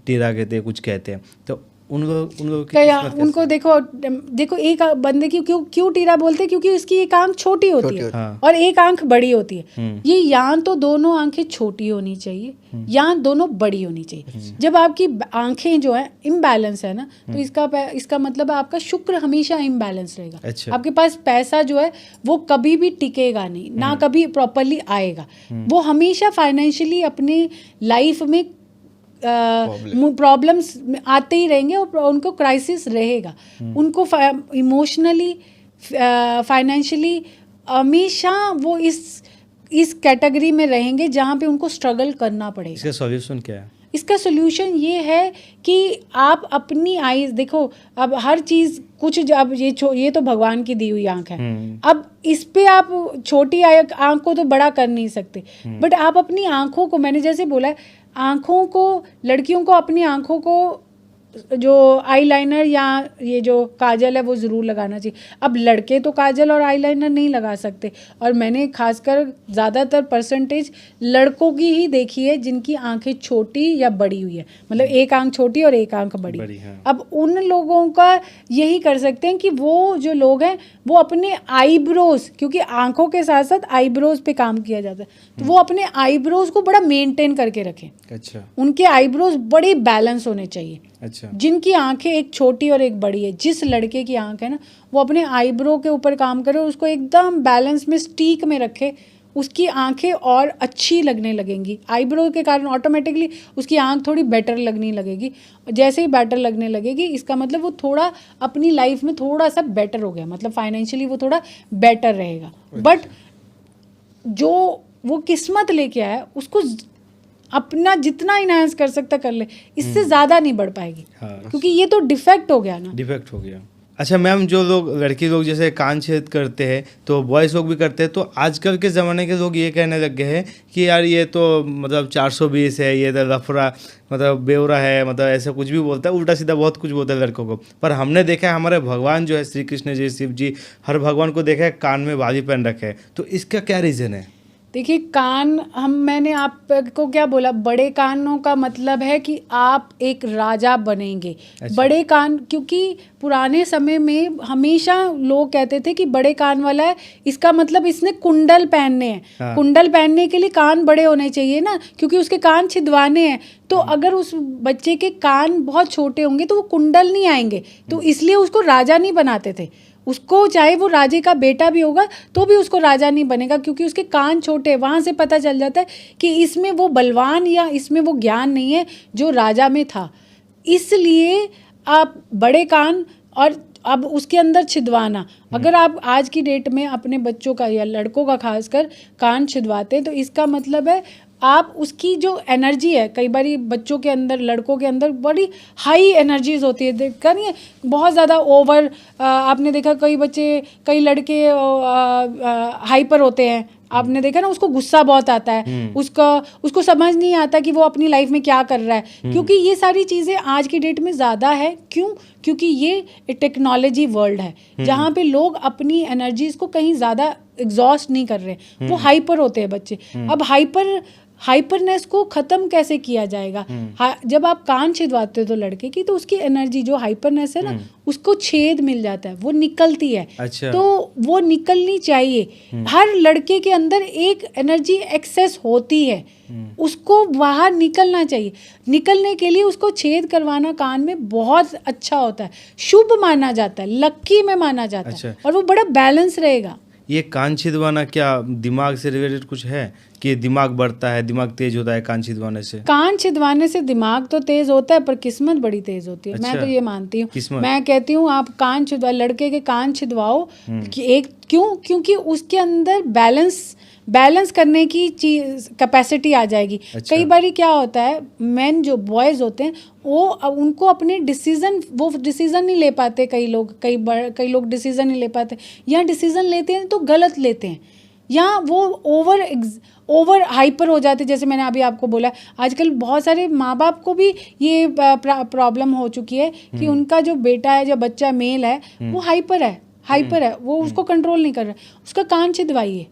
टीरा कहते हैं, कुछ कहते हैं। तो उन लोग उनको देखो एक बंदे की क्यों टीरा बोलते हैं, क्योंकि उसकी एक आंख छोटी होती है और एक आंख बड़ी होती है। ये या तो दोनों आंखें छोटी होनी चाहिए या दोनों बड़ी होनी चाहिए। जब आपकी आंखें जो है इम्बैलेंस है ना, तो इसका मतलब आपका शुक्र हमेशा इम्बैलेंस रहेगा। अच्छा। आपके पास पैसा जो है वो कभी भी टिकेगा नहीं, ना कभी प्रॉपरली आएगा। वो हमेशा फाइनेंशियली अपनी लाइफ में प्रॉब्लम्स आते ही रहेंगे और उनको क्राइसिस रहेगा। उनको इमोशनली फाइनेंशियली हमेशा वो इस कैटेगरी में रहेंगे जहाँ पे उनको स्ट्रगल करना पड़ेगा। इसका सॉल्यूशन क्या है? इसका सोल्यूशन ये है कि आप अपनी आईज देखो, अब हर चीज़ कुछ, अब ये तो भगवान की दी हुई आंख है। अब इस पे आप छोटी आंख को तो बड़ा कर नहीं सकते, बट आप अपनी आंखों को, मैंने जैसे बोला है, आँखों को, लड़कियों को अपनी आँखों को जो आईलाइनर या ये जो काजल है वो ज़रूर लगाना चाहिए। अब लड़के तो काजल और आईलाइनर नहीं लगा सकते, और मैंने खासकर ज़्यादातर परसेंटेज लड़कों की ही देखी है जिनकी आंखें छोटी या बड़ी हुई है, मतलब एक आंख छोटी और एक आंख बड़ी। हाँ। अब उन लोगों का यही कर सकते हैं कि वो जो लोग हैं वो अपने आईब्रोज, क्योंकि आंखों के साथ साथ आईब्रोज पे काम किया जाता है, तो वो अपने आईब्रोज को बड़ा मेंटेन करके रखें। अच्छा। उनके आईब्रोज बड़े बैलेंस होने चाहिए। अच्छा। जिनकी आंखें एक छोटी और एक बड़ी है, जिस लड़के की आंख है ना, वो अपने आईब्रो के ऊपर काम करे, उसको एकदम बैलेंस में, स्टीक में रखे, उसकी आंखें और अच्छी लगने लगेंगी। आईब्रो के कारण ऑटोमेटिकली उसकी आंख थोड़ी बेटर लगने लगेगी। जैसे ही बेटर लगने लगेगी, इसका मतलब वो थोड़ा अपनी लाइफ में थोड़ा सा बेटर हो गया, मतलब फाइनेंशियली वो थोड़ा बेटर रहेगा। बट जो वो किस्मत लेके आया, उसको अपना जितना इनहांस कर सकता कर ले, इससे ज़्यादा नहीं बढ़ पाएगी। हाँ। क्योंकि ये तो डिफेक्ट हो गया ना, डिफेक्ट हो गया। अच्छा मैम, जो लोग लड़की लोग जैसे कान छेद करते हैं, तो बॉयज़ लोग भी करते हैं, तो आजकल के ज़माने के लोग ये कहने लग गए हैं कि यार ये तो मतलब 420 है, ये तो लफड़ा, मतलब बेवरा है, मतलब ऐसा कुछ भी बोलता है, उल्टा सीधा बहुत कुछ बोलता है लड़कों को। पर हमने देखा है हमारे भगवान जो है श्री कृष्ण जी, शिव जी, हर भगवान को देखा है कान में बाली पहन रखे है, तो इसका क्या रीज़न है? देखिए, कान, मैंने आपको क्या बोला, बड़े कानों का मतलब है कि आप एक राजा बनेंगे। अच्छा। बड़े कान, क्योंकि पुराने समय में हमेशा लोग कहते थे कि बड़े कान वाला है, इसका मतलब इसने कुंडल पहनने हैं। हाँ। कुंडल पहनने के लिए कान बड़े होने चाहिए ना, क्योंकि उसके कान छिदवाने हैं। तो अगर उस बच्चे के कान बहुत छोटे होंगे तो वो कुंडल नहीं आएंगे, तो इसलिए उसको राजा नहीं बनाते थे। उसको, चाहे वो राजे का बेटा भी होगा तो भी उसको राजा नहीं बनेगा, क्योंकि उसके कान छोटे। वहाँ से पता चल जाता है कि इसमें वो बलवान या इसमें वो ज्ञान नहीं है जो राजा में था। इसलिए आप बड़े कान, और अब उसके अंदर छिदवाना, अगर आप आज की डेट में अपने बच्चों का या लड़कों का खासकर कान छिदवाते हैं, तो इसका मतलब है आप उसकी जो एनर्जी है, कई बार बच्चों के अंदर, लड़कों के अंदर बड़ी हाई एनर्जीज होती है, देखा नहीं है, बहुत ज़्यादा ओवर। आपने देखा कई बच्चे, कई लड़के हाइपर होते हैं, आपने देखा ना, उसको गुस्सा बहुत आता है, उसको समझ नहीं आता कि वो अपनी लाइफ में क्या कर रहा है, क्योंकि ये सारी चीज़ें आज की डेट में ज़्यादा है। क्यों? क्योंकि ये टेक्नोलॉजी वर्ल्ड है, जहाँ पे लोग अपनी एनर्जीज को कहीं ज़्यादा एग्जॉस्ट नहीं कर रहे, वो हाइपर होते हैं बच्चे। अब हाइपर हाइपरनेस को ख़त्म कैसे किया जाएगा? जब आप कान छिदवाते हो तो लड़के की, तो उसकी एनर्जी जो हाइपरनेस है ना, उसको छेद मिल जाता है, वो निकलती है। अच्छा। तो वो निकलनी चाहिए। हर लड़के के अंदर एक एनर्जी एक्सेस होती है, उसको बाहर निकलना चाहिए। निकलने के लिए उसको छेद करवाना कान में बहुत अच्छा होता है, शुभ माना जाता है, लक्की में माना जाता अच्छा। है, और वो बड़ा बैलेंस रहेगा। ये कान छिदवाना क्या दिमाग से रिलेटेड कुछ है कि दिमाग बढ़ता है, दिमाग तेज होता है कान छिदवाने से? कान छिदवाने से दिमाग तो तेज होता है, पर किस्मत बड़ी तेज होती है। मैं अच्छा। तो ये मानती हूँ। किस्मत। मैं कहती हूँ आप कान छिदवा, लड़के के कान छिदवाओ कि एक क्योंकि उसके अंदर बैलेंस करने की चीज कैपेसिटी आ जाएगी। अच्छा। कई बार क्या होता है, मेन जो बॉयज होते हैं वो उनको अपने डिसीजन नहीं ले पाते। कई लोग डिसीजन नहीं ले पाते, या डिसीजन लेते हैं तो गलत लेते हैं, या वो ओवर हाइपर हो जाते। जैसे मैंने अभी आपको बोला, आजकल बहुत सारे माँ बाप को भी ये प्रॉब्लम हो चुकी है कि उनका जो बेटा है, जो बच्चा मेल है, वो हाइपर है, वो उसको कंट्रोल नहीं कर रहा। उसका कान छिदवाइए,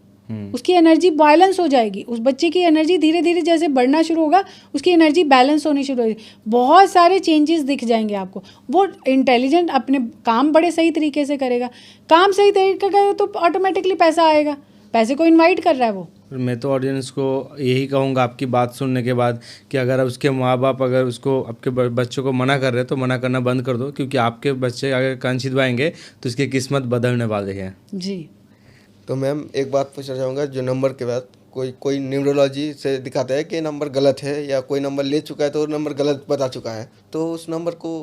उसकी एनर्जी बैलेंस हो जाएगी। उस बच्चे की एनर्जी धीरे धीरे जैसे बढ़ना शुरू होगा, उसकी एनर्जी बैलेंस होनी शुरू होगी, बहुत सारे चेंजेस दिख जाएंगे आपको। वो इंटेलिजेंट, अपने काम बड़े सही तरीके से करेगा। काम सही तरीके से करेगा तो ऑटोमेटिकली पैसा आएगा, पैसे को इनवाइट कर रहा है वो। मैं तो ऑडियंस को यही कहूँगा आपकी बात सुनने के बाद कि अगर उसके माँ बाप अगर उसको आपके बच्चों को मना कर रहे हैं तो मना करना बंद कर दो, क्योंकि आपके बच्चे अगर कान छिदवाएंगे तो उसकी किस्मत बदलने वाले हैं। जी। तो मैम एक बात पूछना चाहूँगा, जो नंबर के बाद कोई न्यूरोलॉजी से दिखाता है कि नंबर गलत है, या कोई नंबर ले चुका है तो नंबर गलत बता चुका है, तो उस नंबर को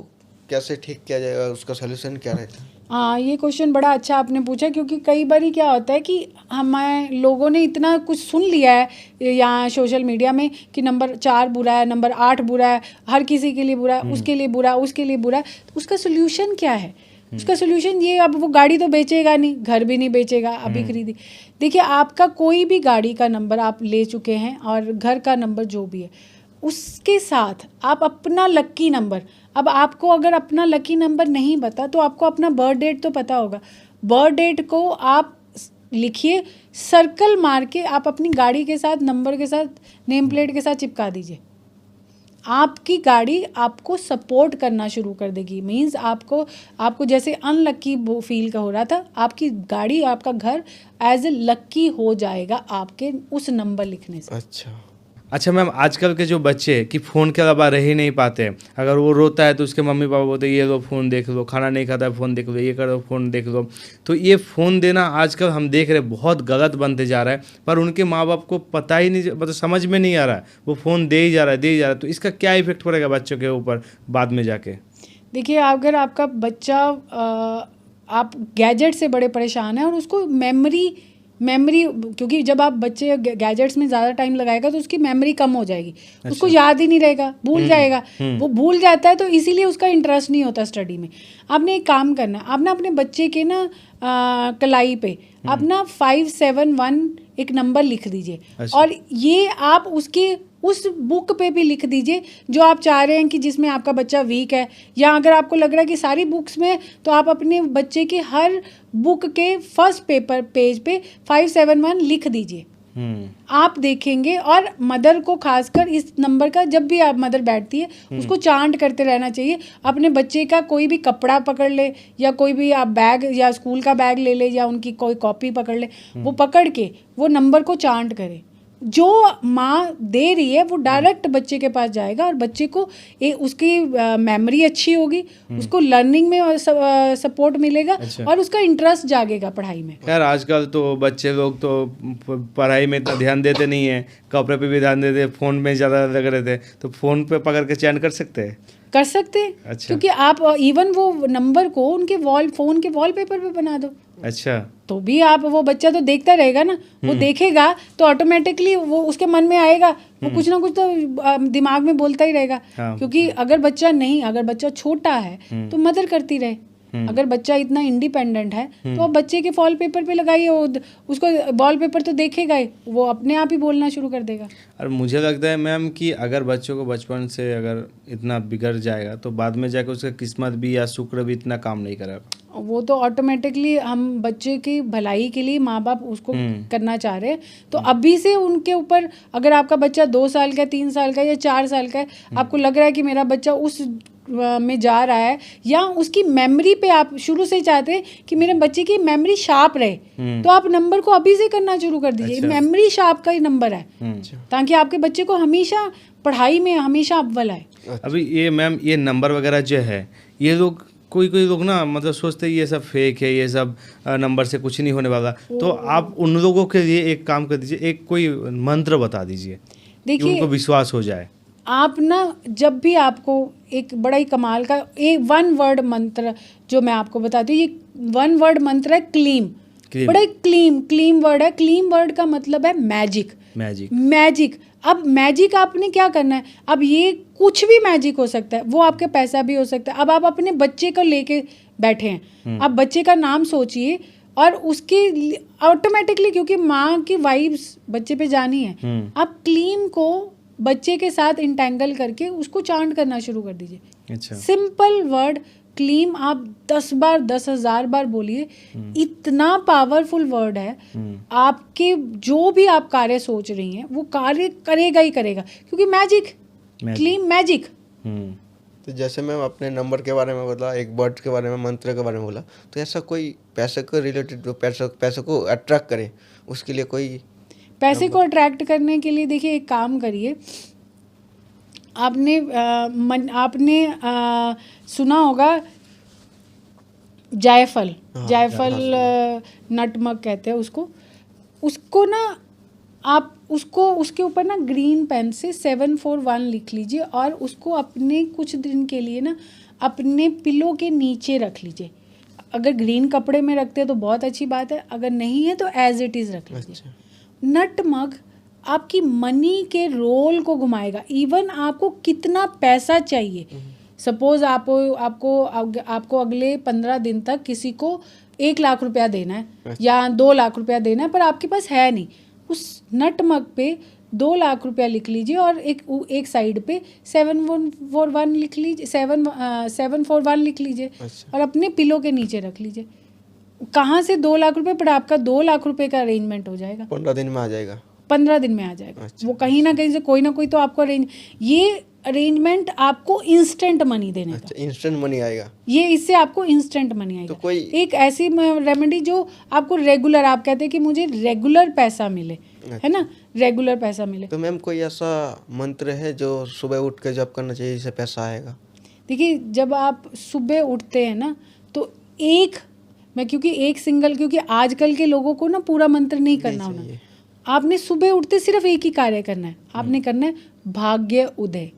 कैसे ठीक किया जाएगा, उसका सलूशन क्या रहता है? हाँ, ये क्वेश्चन बड़ा अच्छा आपने पूछा, क्योंकि कई बार क्या होता है कि हमारे लोगों ने इतना कुछ सुन लिया है यहाँ सोशल मीडिया में कि नंबर 4 बुरा है, नंबर 8 बुरा है, हर किसी के लिए बुरा है, उसके लिए बुरा, उसके लिए बुरा। तो उसका सोल्यूशन क्या है? उसका सोल्यूशन ये, अब वो गाड़ी तो बेचेगा नहीं, घर भी नहीं बेचेगा, अभी खरीदी। देखिए, आपका कोई भी गाड़ी का नंबर आप ले चुके हैं और घर का नंबर जो भी है, उसके साथ आप अपना लक्की नंबर, अब आपको अगर अपना लकी नंबर नहीं पता तो आपको अपना बर्थ डेट तो पता होगा। बर्थ डेट को आप लिखिए, सर्कल मार के आप अपनी गाड़ी के साथ, नंबर के साथ, नेम प्लेट के साथ चिपका दीजिए। आपकी गाड़ी आपको सपोर्ट करना शुरू कर देगी। मीन्स आपको जैसे अनलक्की फील का हो रहा था, आपकी गाड़ी, आपका घर एज ए लक्की हो जाएगा आपके उस नंबर लिखने से। अच्छा मैम, आजकल के जो बच्चे कि फ़ोन के अलावा रह ही नहीं पाते, अगर वो रोता है तो उसके मम्मी पापा बोलते हैं ये लो फ़ोन देख लो, खाना नहीं खाता है फ़ोन देख लो, ये करो फ़ोन देख लो। तो ये फ़ोन देना आजकल हम देख रहे बहुत गलत बनते जा रहा है, पर उनके माँ बाप को पता ही नहीं, मतलब समझ में नहीं आ रहा है, वो फ़ोन दे ही जा रहा है। तो इसका क्या इफेक्ट पड़ेगा बच्चों के ऊपर बाद में जाके? देखिए, अगर आपका बच्चा आप गैजेट से बड़े परेशान हैं और उसको मेमोरी, क्योंकि जब आप बच्चे गैजेट्स में ज़्यादा टाइम लगाएगा तो उसकी मेमोरी कम हो जाएगी। अच्छा। उसको याद ही नहीं रहेगा, भूल जाएगा। वो भूल जाता है, तो इसीलिए उसका इंटरेस्ट नहीं होता स्टडी में। आपने एक काम करना, आप ना अपने बच्चे के ना कलाई पे आप ना 571 एक नंबर लिख दीजिए। अच्छा। और ये आप उसके उस बुक पे भी लिख दीजिए जो आप चाह रहे हैं कि जिसमें आपका बच्चा वीक है, या अगर आपको लग रहा है कि सारी बुक्स में, तो आप अपने बच्चे के हर बुक के फर्स्ट पेज पे 571 लिख दीजिए। आप देखेंगे, और मदर को खासकर इस नंबर का, जब भी आप मदर बैठती है उसको चांट करते रहना चाहिए। अपने बच्चे का कोई भी कपड़ा पकड़ ले, या कोई भी आप बैग या स्कूल का बैग ले ले, या उनकी कोई कॉपी पकड़ ले, वो पकड़ के वो नंबर को चांट करे। जो माँ दे रही है वो डायरेक्ट बच्चे के पास जाएगा, और बच्चे को उसकी मेमोरी अच्छी होगी, उसको लर्निंग में सपोर्ट मिलेगा। अच्छा। और उसका इंटरेस्ट जागेगा पढ़ाई में। यार आजकल तो बच्चे लोग तो पढ़ाई में इतना ध्यान देते नहीं है, कपड़े पे भी ध्यान देते, फ़ोन में ज़्यादा लग रहे थे, तो फ़ोन पे पकड़ के चयन कर सकते हैं? कर सकते हैं। अच्छा। क्योंकि आप इवन वो नंबर को उनके फ़ोन के वॉलपेपर पे बना दो। अच्छा। तो भी आप, वो बच्चा तो देखता रहेगा ना, वो देखेगा तो ऑटोमेटिकली वो उसके मन में आएगा, वो कुछ ना कुछ तो दिमाग में बोलता ही रहेगा। हाँ। क्योंकि अगर बच्चा छोटा है तो मदर करती रहे, अगर बच्चा इतना इंडिपेंडेंट है तो आप बच्चे के वॉलपेपर पे लगाइए, उसको वॉलपेपर तो देखेगा ही, वो अपने आप ही बोलना शुरू कर देगा। और मुझे लगता है मैम कि अगर बच्चों को बचपन से अगर इतना बिगड़ जाएगा तो बाद में जाकर उसका किस्मत भी या शुक्र भी इतना काम नहीं करेगा। वो तो ऑटोमेटिकली हम बच्चे की भलाई के लिए माँ बाप उसको करना चाह रहे हैं, तो अभी से उनके ऊपर, अगर आपका बच्चा 2 साल का, 3 साल का या 4 साल का है, आपको लग रहा है कि मेरा बच्चा उस में जा रहा है, या उसकी मेमोरी पे आप शुरू से चाहते हैं कि मेरे बच्चे की मेमोरी शार्प रहे, तो आप नंबर को अभी से करना शुरू कर दीजिए। मेमोरी शार्प का ही नंबर है, ताकि आपके बच्चे को हमेशा पढ़ाई में हमेशा अव्वल आए। अभी ये मैम ये नंबर वगैरह जो है, ये लोग कोई लोग ना मतलब सोचते हैं ये सब फेक है, ये सब नंबर से कुछ नहीं होने वाला, तो आप उन लोगों के लिए एक काम कर दीजिए, एक कोई मंत्र बता दीजिए, देखिए उनको विश्वास हो जाए। आप ना जब भी आपको एक बड़ा ही कमाल का एक 1 वर्ड मंत्र जो मैं आपको बताती हूँ, ये 1 वर्ड मंत्र है क्लीम। बड़ा क्लीम वर्ड है। क्लीम वर्ड का मतलब है मैजिक। अब मैजिक आपने क्या करना है, अब ये कुछ भी मैजिक हो सकता है, वो आपके पैसा भी हो सकता है। अब आप अपने बच्चे को लेके बैठे हैं, आप बच्चे का नाम सोचिए और उसके ऑटोमेटिकली, क्योंकि माँ की वाइब्स बच्चे पे जानी है, आप क्लीम को बच्चे के साथ इंटेंगल करके उसको चांट करना शुरू कर दीजिए। अच्छा। सिंपल वर्ड क्लीम आप 10 बार 10,000 बार बोलिए, इतना पावरफुल वर्ड है। आपके जो भी आप कार्य सोच रही हैं वो कार्य करेगा ही करेगा, क्योंकि मैजिक। क्लीम मैजिक। तो जैसे मैम अपने नंबर के बारे में बोला, एक वर्ड के बारे में, मंत्र के बारे में बोला, तो ऐसा कोई पैसे को रिलेटेड जो पैसे को अट्रैक्ट करे, उसके लिए कोई पैसे को अट्रैक्ट करने के लिए देखिए एक काम करिए, आपने सुना होगा जायफल। नटमग कहते हैं उसको ना आप उसके ऊपर ना ग्रीन पेन से 741 लिख लीजिए और उसको अपने कुछ दिन के लिए ना अपने पिलो के नीचे रख लीजिए। अगर ग्रीन कपड़े में रखते हैं तो बहुत अच्छी बात है, अगर नहीं है तो एज इट इज़ रख लीजिए। अच्छा। नटमग आपकी मनी के रोल को घुमाएगा। इवन आपको कितना पैसा चाहिए, सपोज आपको अगले 15 दिन तक किसी को 1 लाख रुपया देना है या 2 लाख रुपया देना है, पर आपके पास है नहीं, उस नटमग पे 2 लाख रुपया लिख लीजिए और एक साइड पे 741 लिख लीजिए, 741 लिख लीजिए। अच्छा। और अपने पिलो के नीचे रख लीजिए। कहाँ से 2 लाख रुपए, पर आपका 2 लाख रुपए का अरेंजमेंट हो जाएगा। 15 दिन में आ जाएगा। 15 दिन में आ जाएगा। अच्छा। वो कहीं ना कहीं से कोई ना कोई तो आपको ये अरेंजमेंट आपको इंस्टेंट मनी देने का। इंस्टेंट मनी आएगा, ये इससे आपको इंस्टेंट मनी आएगा। तो कोई एक ऐसी रेमेडी जो आपको रेगुलर, आप कहते हैं कि मुझे रेगुलर पैसा मिले। अच्छा। है ना, रेगुलर पैसा मिले। तो मैम कोई ऐसा मंत्र है जो सुबह उठ के जब करना चाहिए जिससे पैसा आएगा? देखिए जब आप सुबह उठते हैं ना तो क्योंकि आजकल के लोगों को ना पूरा मंत्र नहीं करना होना, आपने सुबह उठते सिर्फ एक ही कार्य करना है, आपने करना है भाग्य उदय।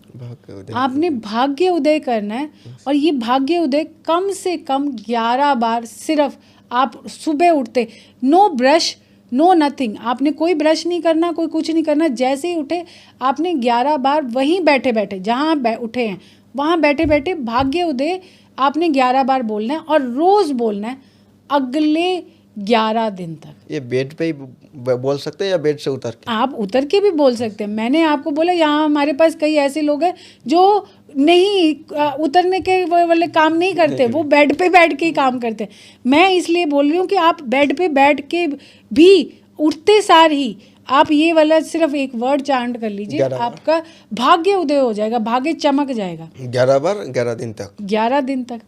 आपने भाग्य उदय करना है और ये भाग्य उदय कम से कम 11 बार सिर्फ आप सुबह उठते, नो ब्रश नो नथिंग, आपने कोई ब्रश नहीं करना, कोई कुछ नहीं करना, जैसे ही उठे आपने 11 बार वहीं बैठे बैठे जहाँ उठे हैं वहाँ बैठे बैठे भाग्य उदय आपने 11 बार बोलना है और रोज़ बोलना है अगले 11 दिन तक। ये बेड पे ही बोल सकते हैं या बेड से उतर के? आप उतर के भी बोल सकते हैं। मैंने आपको बोला यहाँ हमारे पास कई ऐसे लोग हैं जो नहीं उतरने के वाले काम नहीं करते, वो बेड पे बैठ के ही काम करते हैं। मैं इसलिए बोल रही हूँ कि आप बेड पे बैठ के भी उठते सार ही आप ये वाला सिर्फ एक वर्ड चांट कर लीजिए, आपका भाग्य उदय हो जाएगा, भाग्य चमक जाएगा। 11 बार 11 दिन तक। 11 दिन तक।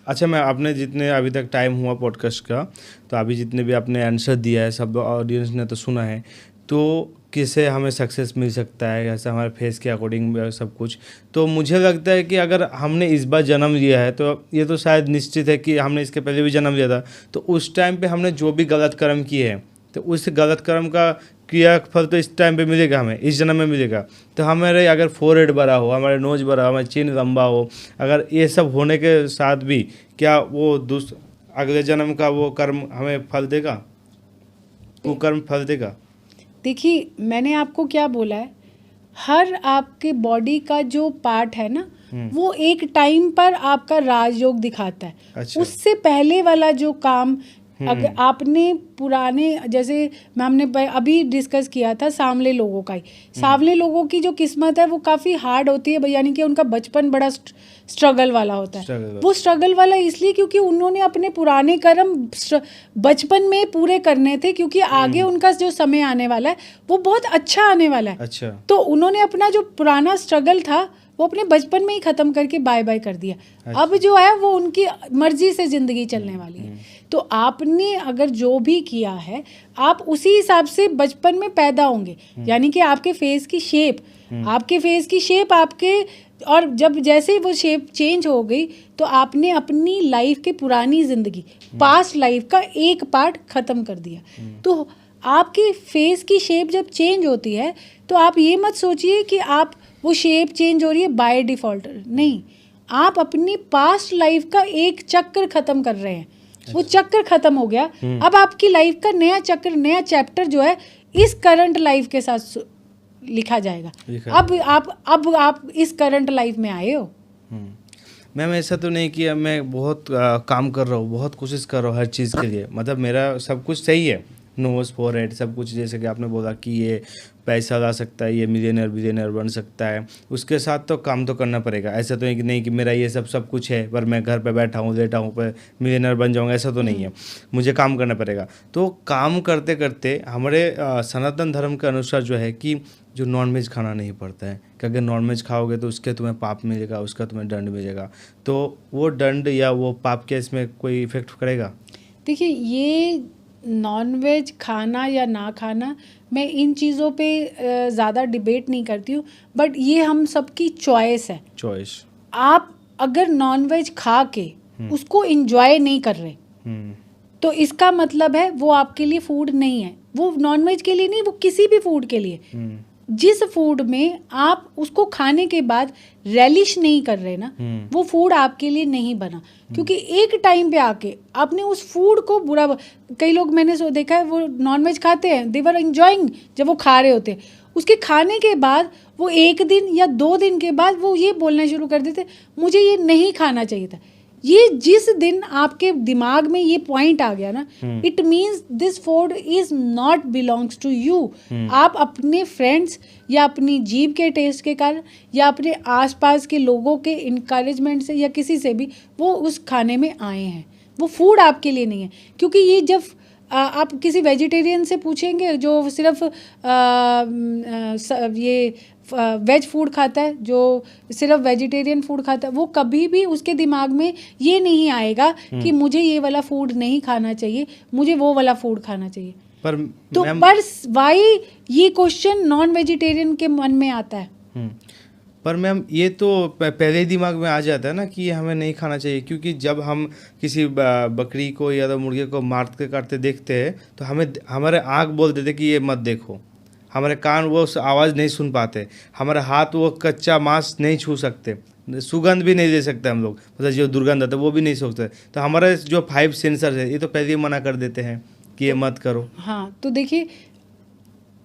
अच्छा, मैं आपने जितने अभी तक टाइम हुआ पॉडकास्ट का, तो अभी जितने भी आपने आंसर दिया है सब ऑडियंस ने तो सुना है, तो किससे हमें सक्सेस मिल सकता है, ऐसा हमारे फेस के अकॉर्डिंग सब कुछ। तो मुझे लगता है कि अगर हमने इस बार जन्म लिया है तो ये तो शायद निश्चित है कि हमने इसके पहले भी जन्म लिया था, तो उस टाइम पे हमने जो भी गलत कर्म किए हैं तो उस गलत कर्म का क्रिया फल तो इस टाइम पे मिलेगा, हमें इस जन्म में मिलेगा। तो हमारे अगर फोरहेड बड़ा हो, हमारे नोज बड़ा हो, हमारा चिन लंबा हो, अगर ये सब होने के साथ भी क्या वो अगले जन्म का वो कर्म हमें फल देगा, वो कर्म फल देगा? देखिए मैंने आपको क्या बोला है, हर आपके बॉडी का जो पार्ट है ना वो एक टाइम पर आपका राजयोग दिखाता है। अच्छा। उससे पहले वाला जो काम अगर आपने पुराने, जैसे मैम ने अभी डिस्कस किया था सांवले लोगों का ही, सांवले लोगों की जो किस्मत है वो काफ़ी हार्ड होती है, यानी कि उनका बचपन बड़ा स्ट्रगल वाला होता है। वो स्ट्रगल वाला इसलिए क्योंकि उन्होंने अपने पुराने कर्म बचपन में पूरे करने थे, क्योंकि आगे उनका जो समय आने वाला है वो बहुत अच्छा आने वाला है। अच्छा। तो उन्होंने अपना जो पुराना स्ट्रगल था वो अपने बचपन में ही ख़त्म करके बाय बाय कर दिया। अच्छा। अब जो है वो उनकी मर्जी से ज़िंदगी चलने वाली है। तो आपने अगर जो भी किया है आप उसी हिसाब से बचपन में पैदा होंगे, यानी कि आपके फेस की शेप, आपके फेस की शेप आपके, और जब जैसे वो शेप चेंज हो गई तो आपने अपनी लाइफ की पुरानी ज़िंदगी, पास्ट लाइफ का एक पार्ट ख़त्म कर दिया। तो आपके फेस की शेप जब चेंज होती है तो आप ये मत सोचिए कि आप वो शेप चेंज हो रही है बाय डिफ़ॉल्ट, नहीं, आप अपनी पास्ट लाइफ का एक चक्र ख़त्म कर रहे हैं। वो चक्र खत्म हो गया, अब आपकी लाइफ का नया चक्र, नया चैप्टर जो है इस करंट लाइफ के साथ लिखा जाएगा। अब आप इस करंट लाइफ में आए हो। मैम ऐसा तो नहीं कि मैं बहुत काम कर रहा हूँ, बहुत कोशिश कर रहा हूँ हर चीज़ के लिए, मतलब मेरा सब कुछ सही है, नोज फोरहेड सब कुछ, जैसे कि आपने बोला कि ये पैसा ला सकता है, ये मिलियनर बन सकता है, उसके साथ तो काम तो करना पड़ेगा। ऐसा तो नहीं कि मेरा ये सब कुछ है पर मैं घर पे बैठा हूँ लेटा हूँ पर मिलियनर बन जाऊँगा, ऐसा तो नहीं है, मुझे काम करना पड़ेगा। तो काम करते करते हमारे सनातन धर्म के अनुसार जो है कि जो नॉनवेज खाना नहीं पड़ता है, कि अगर नॉनवेज खाओगे तो उसके तुम्हें पाप मिलेगा, उसका तुम्हें दंड मिलेगा, तो वो दंड या वो पाप के इसमें कोई इफेक्ट करेगा? देखिए, ये नॉनवेज खाना या ना खाना, मैं इन चीज़ों पे ज़्यादा डिबेट नहीं करती हूँ, बट ये हम सबकी चॉइस है। चॉइस। आप अगर नॉनवेज खा के उसको इंजॉय नहीं कर रहे तो इसका मतलब है वो आपके लिए फूड नहीं है। वो नॉनवेज के लिए नहीं, वो किसी भी फूड के लिए, जिस फूड में आप उसको खाने के बाद रेलिश नहीं कर रहे ना, वो फूड आपके लिए नहीं बना। क्योंकि एक टाइम पे आके आपने उस फूड को बुरा, कई लोग मैंने देखा है वो नॉनवेज खाते हैं, दे वर एंजॉइंग जब वो खा रहे होते हैं, उसके खाने के बाद वो 1 दिन या 2 दिन के बाद वो ये बोलना शुरू कर देते मुझे ये नहीं खाना चाहिए था। ये जिस दिन आपके दिमाग में ये पॉइंट आ गया ना, it means this food is not belongs to you. आप अपने फ्रेंड्स या अपनी जीभ के टेस्ट के कारण या अपने आसपास के लोगों के इनकरेजमेंट से या किसी से भी वो उस खाने में आए हैं, वो फूड आपके लिए नहीं है। क्योंकि ये जब आप किसी वेजिटेरियन से पूछेंगे जो सिर्फ ये वेज फूड खाता है, जो सिर्फ वेजिटेरियन फूड खाता है, वो कभी भी उसके दिमाग में ये नहीं आएगा कि मुझे ये वाला फूड नहीं खाना चाहिए, मुझे वो वाला फूड खाना चाहिए। पर वाई ये क्वेश्चन नॉन वेजिटेरियन के मन में आता है? पर मैम ये तो पहले ही दिमाग में आ जाता है ना कि ये हमें नहीं खाना चाहिए, क्योंकि जब हम किसी बकरी को या तो मुर्गे को मारते काटते देखते हैं तो हमारे आँख बोल देते कि ये मत देखो, हमारे कान वो आवाज़ नहीं सुन पाते, हमारे हाथ वो कच्चा मांस नहीं छू सकते, सुगंध भी नहीं दे सकते हम लोग, मतलब जो दुर्गंध आता है वो भी नहीं सोचते। तो हमारे जो 5 सेंसर है ये तो पहले ही मना कर देते हैं कि ये मत करो। हाँ, तो देखिए,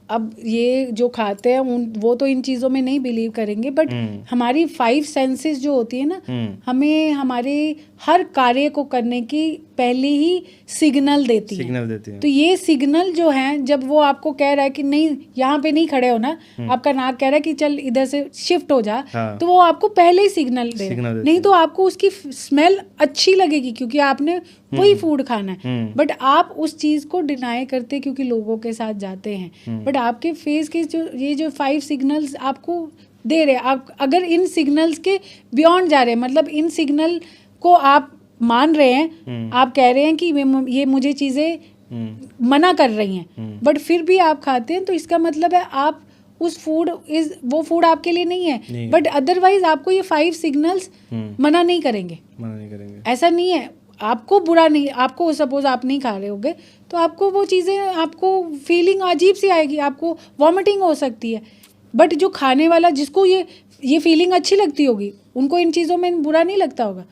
अब ये जो खाते हैं वो तो इन चीज़ों में नहीं बिलीव करेंगे, बट हमारी 5 सेंसेस जो होती है ना, हमें हमारे हर कार्य को करने की पहले ही सिग्नल देती है। तो ये सिग्नल जो है, जब वो आपको कह रहा है कि नहीं यहाँ पे नहीं खड़े हो ना, आपका नाक कह रहा है कि चल इधर से शिफ्ट हो जा, तो वो आपको पहले ही सिग्नल दे, नहीं तो आपको उसकी स्मेल अच्छी लगेगी क्योंकि आपने वही फूड खाना है, बट आप उस चीज़ को डिनाई करते क्योंकि लोगों के साथ जाते हैं। बट आपके फेस के जो 5 सिग्नल्स आपको दे रहे हैं, आप अगर इन सिग्नल्स के बियॉन्ड जा रहे हैं, मतलब इन सिग्नल को आप मान रहे हैं, आप कह रहे हैं कि ये मुझे चीज़ें मना कर रही हैं, बट फिर भी आप खाते हैं, तो इसका मतलब है आप उस वो फूड आपके लिए नहीं है। बट अदरवाइज आपको ये 5 सिग्नल्स मना नहीं करेंगे। ऐसा नहीं है, आपको बुरा नहीं, आपको सपोज आप नहीं खा रहे होगे तो आपको वो चीज़ें, आपको फीलिंग अजीब सी आएगी, आपको वॉमिटिंग हो सकती है। बट जो खाने वाला, जिसको ये फीलिंग अच्छी लगती होगी, उनको इन चीज़ों में बुरा नहीं लगता होगा।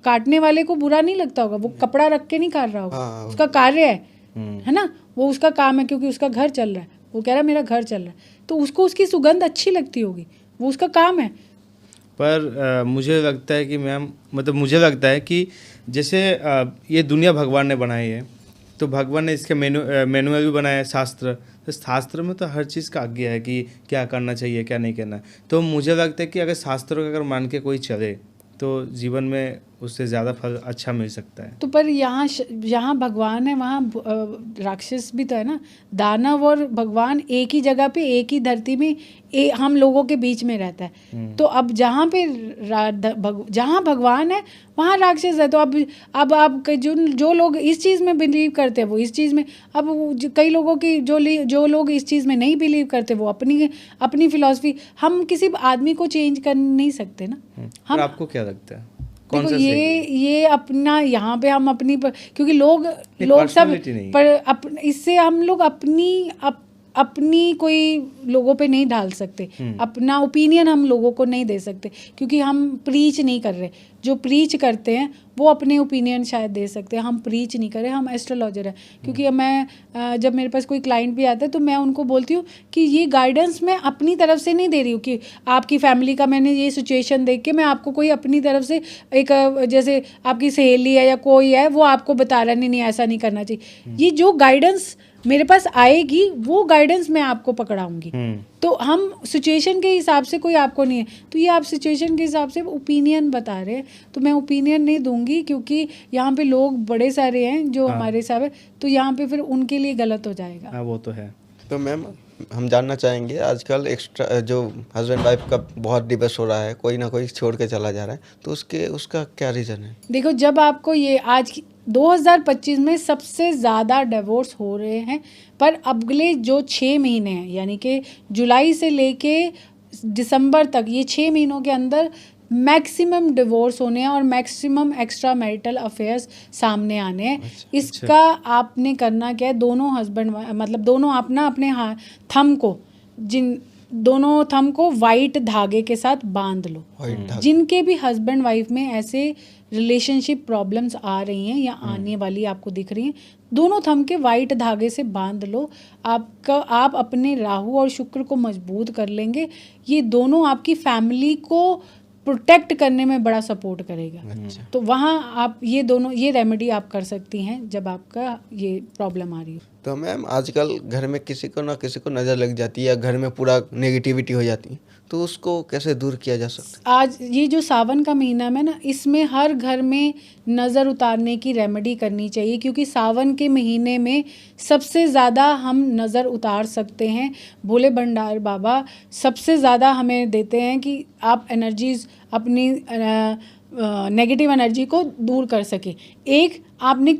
काटने वाले को बुरा नहीं लगता होगा, वो कपड़ा रख के नहीं काट रहा होगा, उसका कार्य है ना, वो उसका काम है, क्योंकि उसका घर चल रहा है, वो कह रहा है मेरा घर चल रहा है, तो उसको उसकी सुगंध अच्छी लगती होगी, वो उसका काम है। पर मुझे लगता है कि मैम मतलब मुझे लगता है कि जैसे ये दुनिया भगवान ने बनाई है, तो भगवान ने इसके मैनुअल भी बनाया है, शास्त्र। तो शास्त्र में तो हर चीज़ का आज्ञा है कि क्या करना चाहिए क्या नहीं करना। तो मुझे लगता है कि अगर शास्त्रों का अगर मान के कोई चले तो जीवन में उससे ज़्यादा फल अच्छा मिल सकता है। तो पर यहाँ भगवान है, वहाँ राक्षस भी तो है ना। दानव और भगवान एक ही जगह पे, एक ही धरती में हम लोगों के बीच में रहता है। तो अब जहाँ पे जहाँ भगवान है वहाँ राक्षस है। तो अब आप जो लोग इस चीज़ में बिलीव करते हैं वो इस चीज़ में, अब कई लोगों की जो लोग इस चीज़ में नहीं बिलीव करते वो अपनी फिलॉसफी, हम किसी आदमी को चेंज कर नहीं सकते ना। पर आपको क्या लगता है कौन देखो सा सही है? ये अपना यहाँ पे हम अपनी क्योंकि लोग सब personality नहीं। पर इससे हम लोग अपनी कोई लोगों पे नहीं डाल सकते, अपना ओपिनियन हम लोगों को नहीं दे सकते, क्योंकि हम प्रीच नहीं कर रहे। जो प्रीच करते हैं वो अपने ओपिनियन शायद दे सकते हैं, हम प्रीच नहीं कर रहे, हम एस्ट्रोलॉजर हैं। क्योंकि मैं जब मेरे पास कोई क्लाइंट भी आता है तो मैं उनको बोलती हूँ कि ये गाइडेंस मैं अपनी तरफ से नहीं दे रही हूँ कि आपकी फैमिली का मैंने ये सिचुएशन देख के मैं आपको कोई अपनी तरफ से एक जैसे आपकी सहेली है या कोई है वो आपको बता रहा नहीं ऐसा नहीं करना चाहिए। ये जो गाइडेंस मेरे पास आएगी वो गाइडेंस मैं आपको पकड़ाऊंगी। तो हम सिचुएशन के हिसाब से, कोई आपको नहीं है तो ये आप सिचुएशन के हिसाब से ओपिनियन बता रहे हैं तो मैं ओपिनियन नहीं दूंगी, क्योंकि यहाँ पे लोग बड़े सारे हैं जो हमारे हिसाब है, तो यहाँ पे फिर उनके लिए गलत हो जाएगा। हाँ वो तो है। तो मैम हम जानना चाहेंगे, आजकल एक्स्ट्रा जो हस्बैंड वाइफ का बहुत डिवोर्स हो रहा है, कोई ना कोई छोड़ के चला जा रहा है, तो उसका क्या रीज़न है? देखो, जब आपको ये आज 2025 में सबसे ज़्यादा डिवोर्स हो रहे हैं, पर अगले जो 6 महीने हैं यानी कि जुलाई से लेके दिसंबर तक, ये 6 महीनों के अंदर मैक्सिमम डिवोर्स होने हैं और मैक्सिमम एक्स्ट्रा मैरिटल अफेयर्स सामने आने हैं। इसका आपने करना क्या है, दोनों हस्बैंड मतलब दोनों अपना अपने थंब को दोनों थंब को वाइट धागे के साथ बांध लो। जिनके भी हस्बैंड वाइफ में ऐसे रिलेशनशिप प्रॉब्लम्स आ रही हैं या आने वाली आपको दिख रही हैं, दोनों थंब के वाइट धागे से बांध लो। आप अपने राहु और शुक्र को मजबूत कर लेंगे। ये दोनों आपकी फैमिली को प्रोटेक्ट करने में बड़ा सपोर्ट करेगा। तो वहाँ आप ये रेमेडी आप कर सकती हैं जब आपका ये प्रॉब्लम आ रही है। तो मैम आजकल घर में किसी को ना किसी को नज़र लग जाती है या घर में पूरा नेगेटिविटी हो जाती है, तो उसको कैसे दूर किया जा सकता है? आज ये जो सावन का महीना है ना, इसमें हर घर में नज़र उतारने की रेमेडी करनी चाहिए, क्योंकि सावन के महीने में सबसे ज़्यादा हम नज़र उतार सकते हैं। भोले भंडार बाबा सबसे ज़्यादा हमें देते हैं कि आप एनर्जीज अपनी नेगेटिव एनर्जी को दूर कर सके। एक, आपने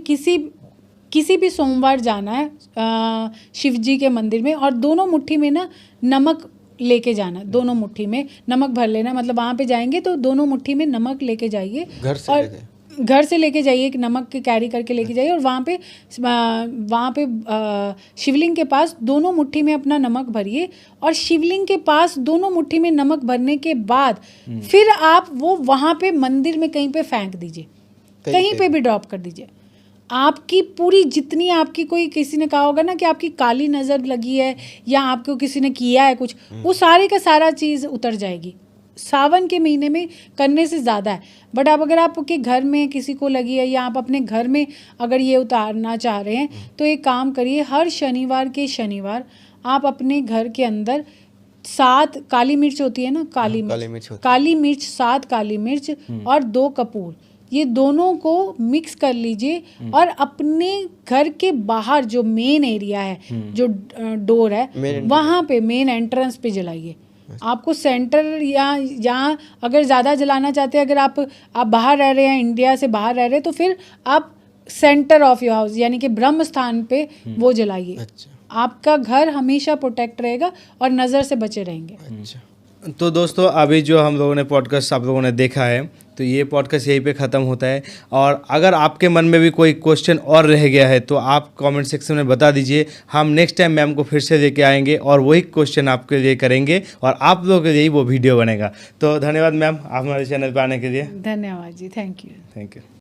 किसी भी सोमवार जाना है शिव जी के मंदिर में, और दोनों मुट्ठी में ना नमक लेके जाना, दोनों मुट्ठी में नमक भर लेना। मतलब वहाँ पे जाएंगे तो दोनों मुट्ठी में नमक लेके जाइए, घर से लेके जाइए, कि नमक के कैरी करके लेके जाइए, और वहाँ पे शिवलिंग के पास दोनों मुट्ठी में अपना नमक भरिए, और शिवलिंग के पास दोनों मुट्ठी में नमक भरने के बाद फिर आप वो वहाँ पे मंदिर में कहीं पे फेंक दीजिए, कहीं पे भी ड्रॉप कर दीजिए। आपकी पूरी जितनी आपकी, कोई किसी ने कहा होगा ना कि आपकी काली नज़र लगी है या आपको किसी ने किया है कुछ, वो सारे का सारा चीज़ उतर जाएगी। सावन के महीने में करने से ज़्यादा है। बट अब अगर आपके घर में किसी को लगी है या आप अपने घर में अगर ये उतारना चाह रहे हैं, तो एक काम करिए, हर शनिवार आप अपने घर के अंदर 7 काली मिर्च होती है ना, काली मिर्च 7 काली मिर्च और 2 कपूर, ये दोनों को मिक्स कर लीजिए, और अपने घर के बाहर जो मेन एरिया है, जो डोर है, वहाँ पे मेन एंट्रेंस पे जलाइए। आपको सेंटर या यहाँ अगर ज़्यादा जलाना चाहते हैं, अगर आप बाहर रह रहे हैं, इंडिया से बाहर रह रहे हैं, तो फिर आप सेंटर ऑफ योर हाउस यानी कि ब्रह्म स्थान पे वो जलाइए। आपका घर हमेशा प्रोटेक्ट रहेगा और नज़र से बचे रहेंगे। तो दोस्तों, अभी जो हम लोगों ने पॉडकास्ट आप लोगों ने देखा है, तो ये पॉडकास्ट यहीं पे ख़त्म होता है। और अगर आपके मन में भी कोई क्वेश्चन और रह गया है तो आप कमेंट सेक्शन में बता दीजिए। हम नेक्स्ट टाइम मैम को फिर से लेके आएंगे और वही क्वेश्चन आपके लिए करेंगे और आप लोगों के लिए वो वीडियो बनेगा। तो धन्यवाद मैम, आप हमारे चैनल पर आने के लिए। धन्यवाद जी, थैंक यू।